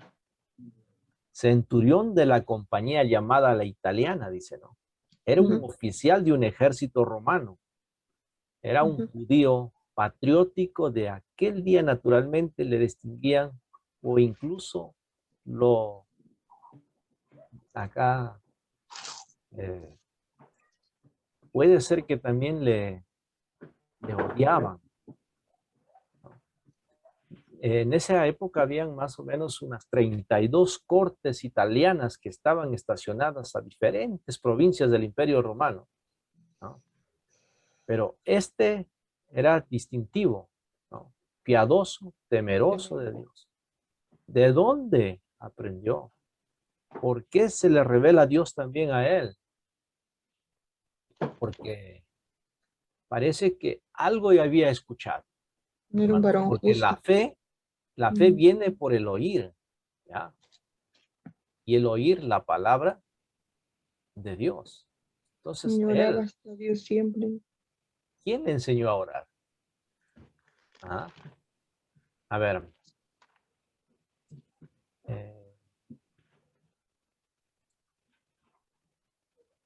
Centurión de la compañía llamada la italiana, dice, ¿no? Era un Ujú. oficial de un ejército romano. Era un Ujú. judío patriótico de aquel día, naturalmente le distinguían o incluso lo acá eh, puede ser que también le odiaban. En esa época habían más o menos unas 32 cortes italianas que estaban estacionadas a diferentes provincias del Imperio Romano, ¿no? Pero este era distintivo, ¿no? Piadoso, temeroso de Dios. ¿De dónde aprendió? ¿Por qué se le revela a Dios también a él? Porque parece que algo ya había escuchado, Era un hermanos, varón porque justo. la fe viene por el oír, ¿ya? Y el oír la palabra de Dios. Entonces, Y oraba él, hasta Dios siempre. ¿quién le enseñó a orar? ¿Ah? A ver, eh,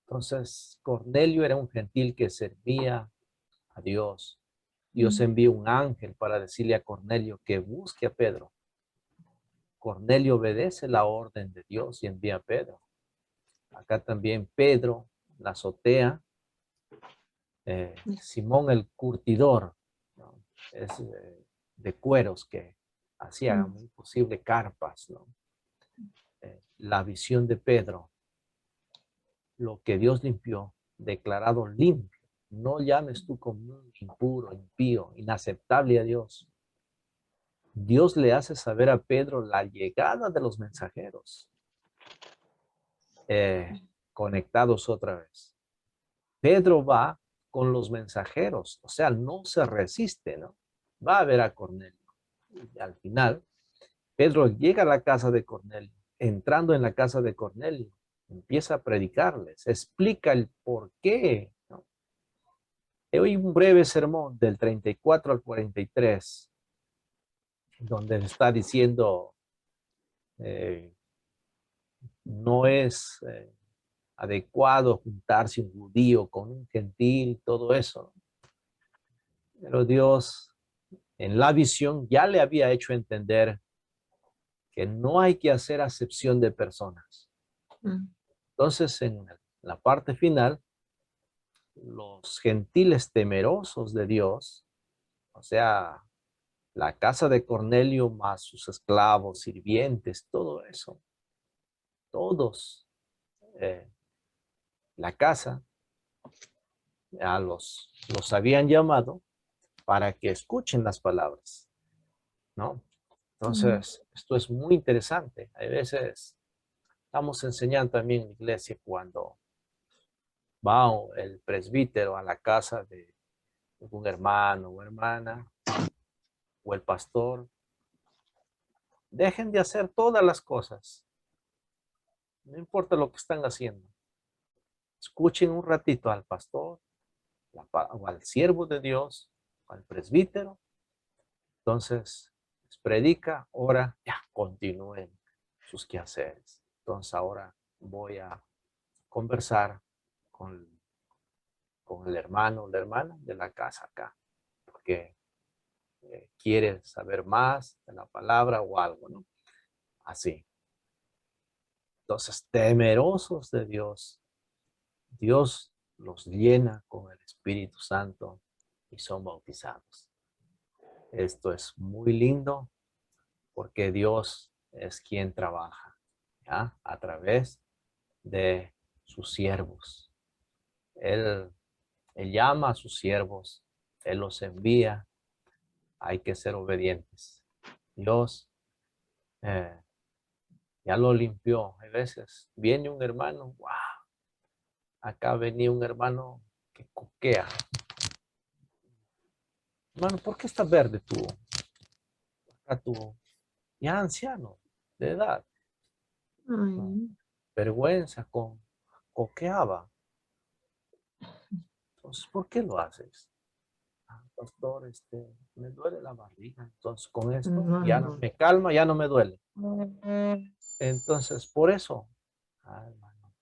entonces Cornelio era un gentil que servía a Dios. Dios envió un ángel para decirle a Cornelio que busque a Pedro. Cornelio obedece la orden de Dios y envía a Pedro. Acá también Pedro, la azotea, Simón el curtidor, ¿no? Es de cueros que hacía muy posible carpas, ¿no? La visión de Pedro, lo que Dios limpió, declarado limpio. No llames tú como impuro, impío, inaceptable a Dios. Dios le hace saber a Pedro la llegada de los mensajeros conectados otra vez. Pedro va con los mensajeros, o sea, no se resiste, ¿no? Va a ver a Cornelio. Y al final, Pedro llega a la casa de Cornelio. Entrando en la casa de Cornelio, empieza a predicarles, explica el por qué, ¿no? Hoy un breve sermón del 34 al 43, donde está diciendo, no es adecuado juntarse un judío con un gentil, todo eso. Pero Dios, en la visión, ya le había hecho entender que no hay que hacer acepción de personas. Entonces, en la parte final, los gentiles temerosos de Dios, o sea, la casa de Cornelio más sus esclavos, sirvientes, todo eso, todos, la casa, los habían llamado para que escuchen las palabras, ¿no? Entonces, esto es muy interesante. Hay veces estamos enseñando también en la iglesia cuando va el presbítero a la casa de algún hermano o hermana o el pastor, dejen de hacer todas las cosas. No importa lo que están haciendo. Escuchen un ratito al pastor o al siervo de Dios, al presbítero. Entonces, les predica, ora, ya, continúen sus quehaceres. Entonces, ahora voy a conversar con el hermano o la hermana de la casa acá, porque quiere saber más de la palabra o algo, ¿no? Así. Entonces, temerosos de Dios, Dios los llena con el Espíritu Santo y son bautizados. Esto es muy lindo porque Dios es quien trabaja, ¿ya? A través de sus siervos. Él Él llama a sus siervos, Él los envía. Hay que ser obedientes. Dios ya lo limpió. A veces viene un hermano, wow, acá venía un hermano que coquea. Hermano, ¿por qué está verde tú? Acá tú, ya anciano, de edad. Ay, Vergüenza, coqueaba. Entonces, ¿por qué lo haces? Pastor, me duele la barriga. Entonces, con esto ya no me calma, ya no me duele. Entonces, por eso, hermano,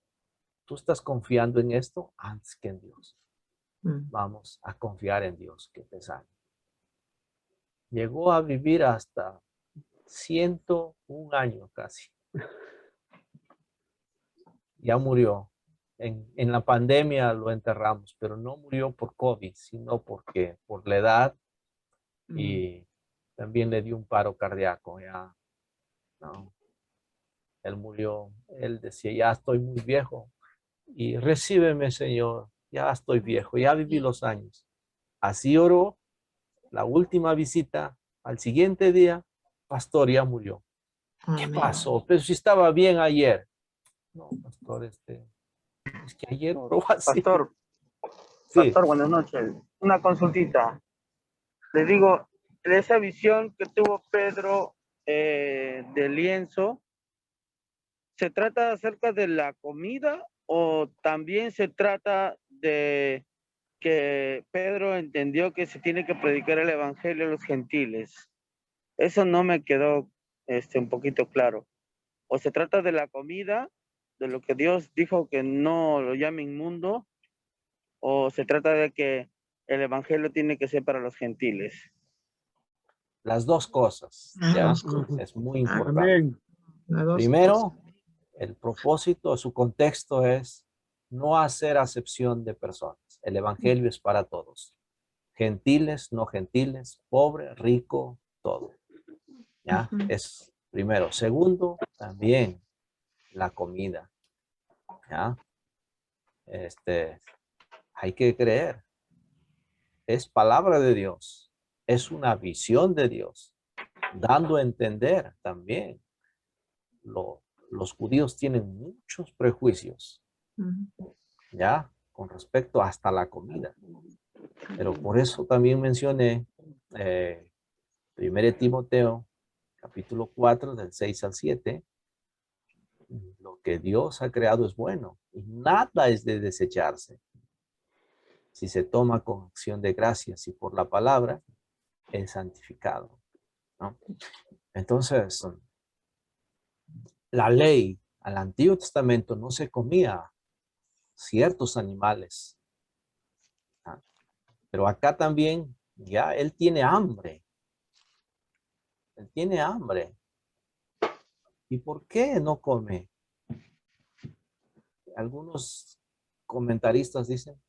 tú estás confiando en esto antes que en Dios. Vamos a confiar en Dios que te sane. Llegó a vivir hasta 101 años casi. Ya murió. En la pandemia lo enterramos, pero no murió por COVID, sino porque por la edad y también le dio un paro cardíaco. Ya, no. Él murió, él decía, ya estoy muy viejo y recíbeme, Señor, ya estoy viejo, ya viví los años. Así oró, la última visita, al siguiente día, pastor, ya murió. ¿Qué pasó? Pero si estaba bien ayer. No, pastor, es que ayer oró así. Pastor, Sí. Pastor, buenas noches. Una consultita. Les digo, de esa visión que tuvo Pedro del lienzo, ¿se trata acerca de la comida o también se trata de que Pedro entendió que se tiene que predicar el evangelio a los gentiles? Eso no me quedó un poquito claro. O se trata de la comida, de lo que Dios dijo que no lo llame inmundo, o se trata de que el evangelio tiene que ser para los gentiles. Las dos cosas, ¿ya? Es muy importante. Amén. Primero, el propósito, su contexto es no hacer acepción de personas. El evangelio es para todos. Gentiles, no gentiles, pobre, rico, todo. ¿Ya? Es primero. Segundo, también la comida. ¿Ya? Hay que creer. Es palabra de Dios. Es una visión de Dios. Dando a entender también. Los judíos tienen muchos prejuicios. ¿Ya? Con respecto hasta la comida. Pero por eso también mencioné 1 Timoteo, capítulo 4, del 6 al 7. Lo que Dios ha creado es bueno y nada es de desecharse. Si se toma con acción de gracias y por la palabra, es santificado, ¿no? Entonces, la ley al Antiguo Testamento no se comía ciertos animales. ¿Ah? Pero acá también ya él tiene hambre. Él tiene hambre. ¿Y por qué no come? Algunos comentaristas dicen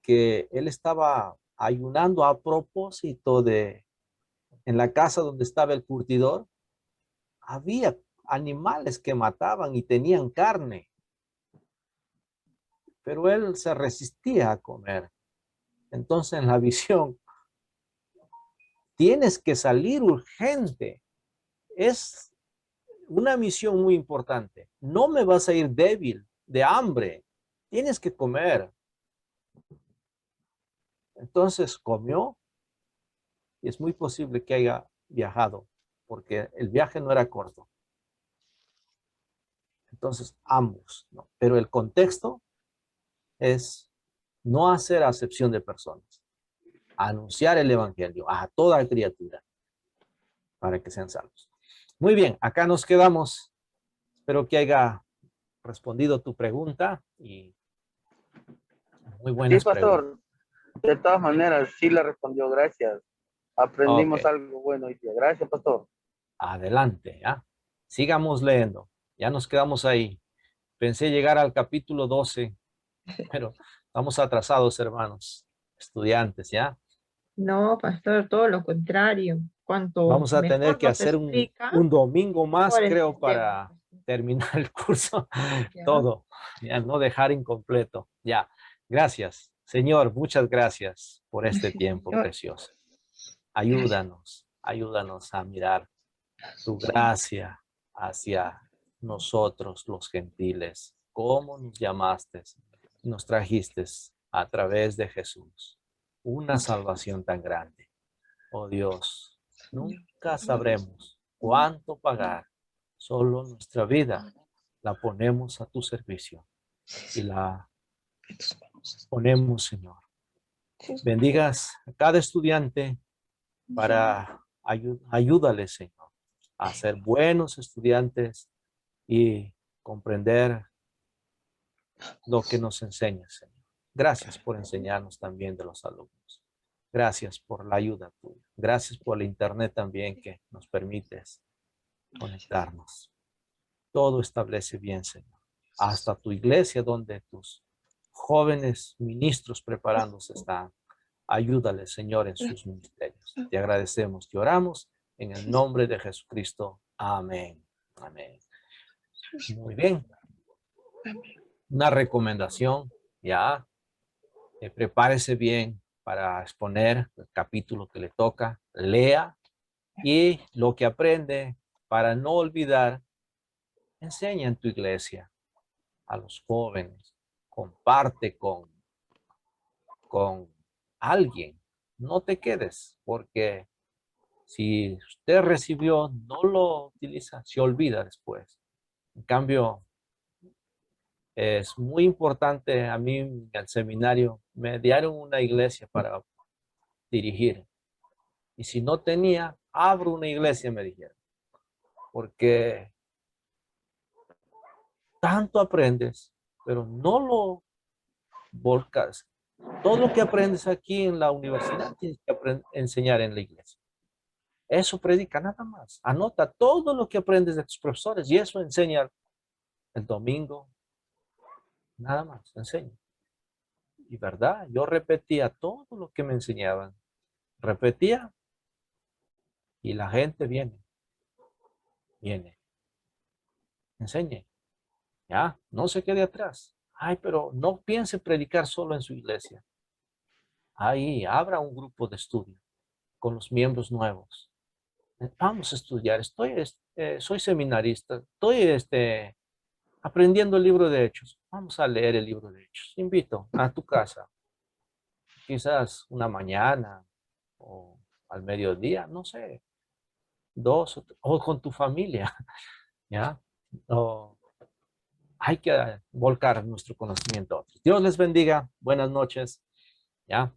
que él estaba ayunando a propósito de, en la casa donde estaba el curtidor, había animales que mataban y tenían carne. Pero él se resistía a comer. Entonces en la visión, tienes que salir urgente. Es una misión muy importante. No me vas a ir débil, de hambre. Tienes que comer. Entonces comió y es muy posible que haya viajado porque el viaje no era corto. Entonces ambos, ¿no? Pero el contexto es no hacer acepción de personas. Anunciar el evangelio a toda criatura para que sean salvos. Muy bien, acá nos quedamos. Espero que haya respondido tu pregunta y muy buenas Sí, pastor. preguntas. De todas maneras, sí la respondió, gracias. Aprendimos algo bueno hoy día. Gracias, pastor. Adelante, ¿ya? Sigamos leyendo. Ya nos quedamos ahí. Pensé llegar al capítulo 12, pero estamos atrasados, hermanos, estudiantes, ¿ya? No, pastor, todo lo contrario. Cuanto Vamos a tener mejor que nos hacer explica, un domingo más, mejor creo, entendemos. para terminar el curso. Ya. Todo, ya no dejar incompleto. Ya, gracias. Señor, muchas gracias por este tiempo precioso. Ayúdanos a mirar tu gracia hacia nosotros los gentiles. Cómo nos llamaste, nos trajiste a través de Jesús. Una salvación tan grande. Oh Dios, nunca sabremos cuánto pagar. Solo nuestra vida la ponemos a tu servicio y la ponemos, Señor. Bendigas a cada estudiante para ayúdale, Señor, a ser buenos estudiantes y comprender lo que nos enseñas, Señor. Gracias por enseñarnos también de los alumnos. Gracias por la ayuda tuya. Gracias por el internet también que nos permites conectarnos. Todo establece bien, Señor. Hasta tu iglesia donde tus jóvenes ministros preparándose están. Ayúdale, Señor, en sus ministerios. Te agradecemos, te oramos en el nombre de Jesucristo. Amén. Amén. Muy bien. Una recomendación, ya. Prepárese bien para exponer el capítulo que le toca. Lea y lo que aprende para no olvidar, enseña en tu iglesia a los jóvenes. Comparte con alguien. No te quedes, porque si usted recibió, no lo utiliza, se olvida después. En cambio, es muy importante. A mí en el seminario me dieron una iglesia para dirigir. Y si no tenía, abro una iglesia, me dijeron. Porque tanto aprendes, pero no lo volcas. Todo lo que aprendes aquí en la universidad tienes que enseñar en la iglesia. Eso predica nada más. Anota todo lo que aprendes de tus profesores y eso enseña el domingo. Nada más, enseña. Y verdad, yo repetía todo lo que me enseñaban. Repetía y la gente viene. Enseñe. Ya, no se quede atrás. Ay, pero no piense predicar solo en su iglesia. Ahí, abra un grupo de estudio con los miembros nuevos. Vamos a estudiar. Soy seminarista. Estoy aprendiendo el libro de Hechos. Vamos a leer el libro de Hechos. Invito a tu casa. Quizás una mañana o al mediodía, no sé. 2 o con tu familia. ¿Ya? Hay que volcar nuestro conocimiento a otros. Dios les bendiga. Buenas noches. ¿Ya?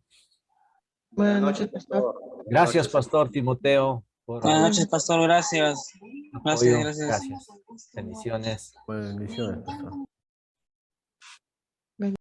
Buenas noches, pastor. Gracias, Pastor Timoteo. Buenas noches, pastor. Gracias. Apoyo. Gracias. Gracias. Bendiciones. Bendiciones, pastor.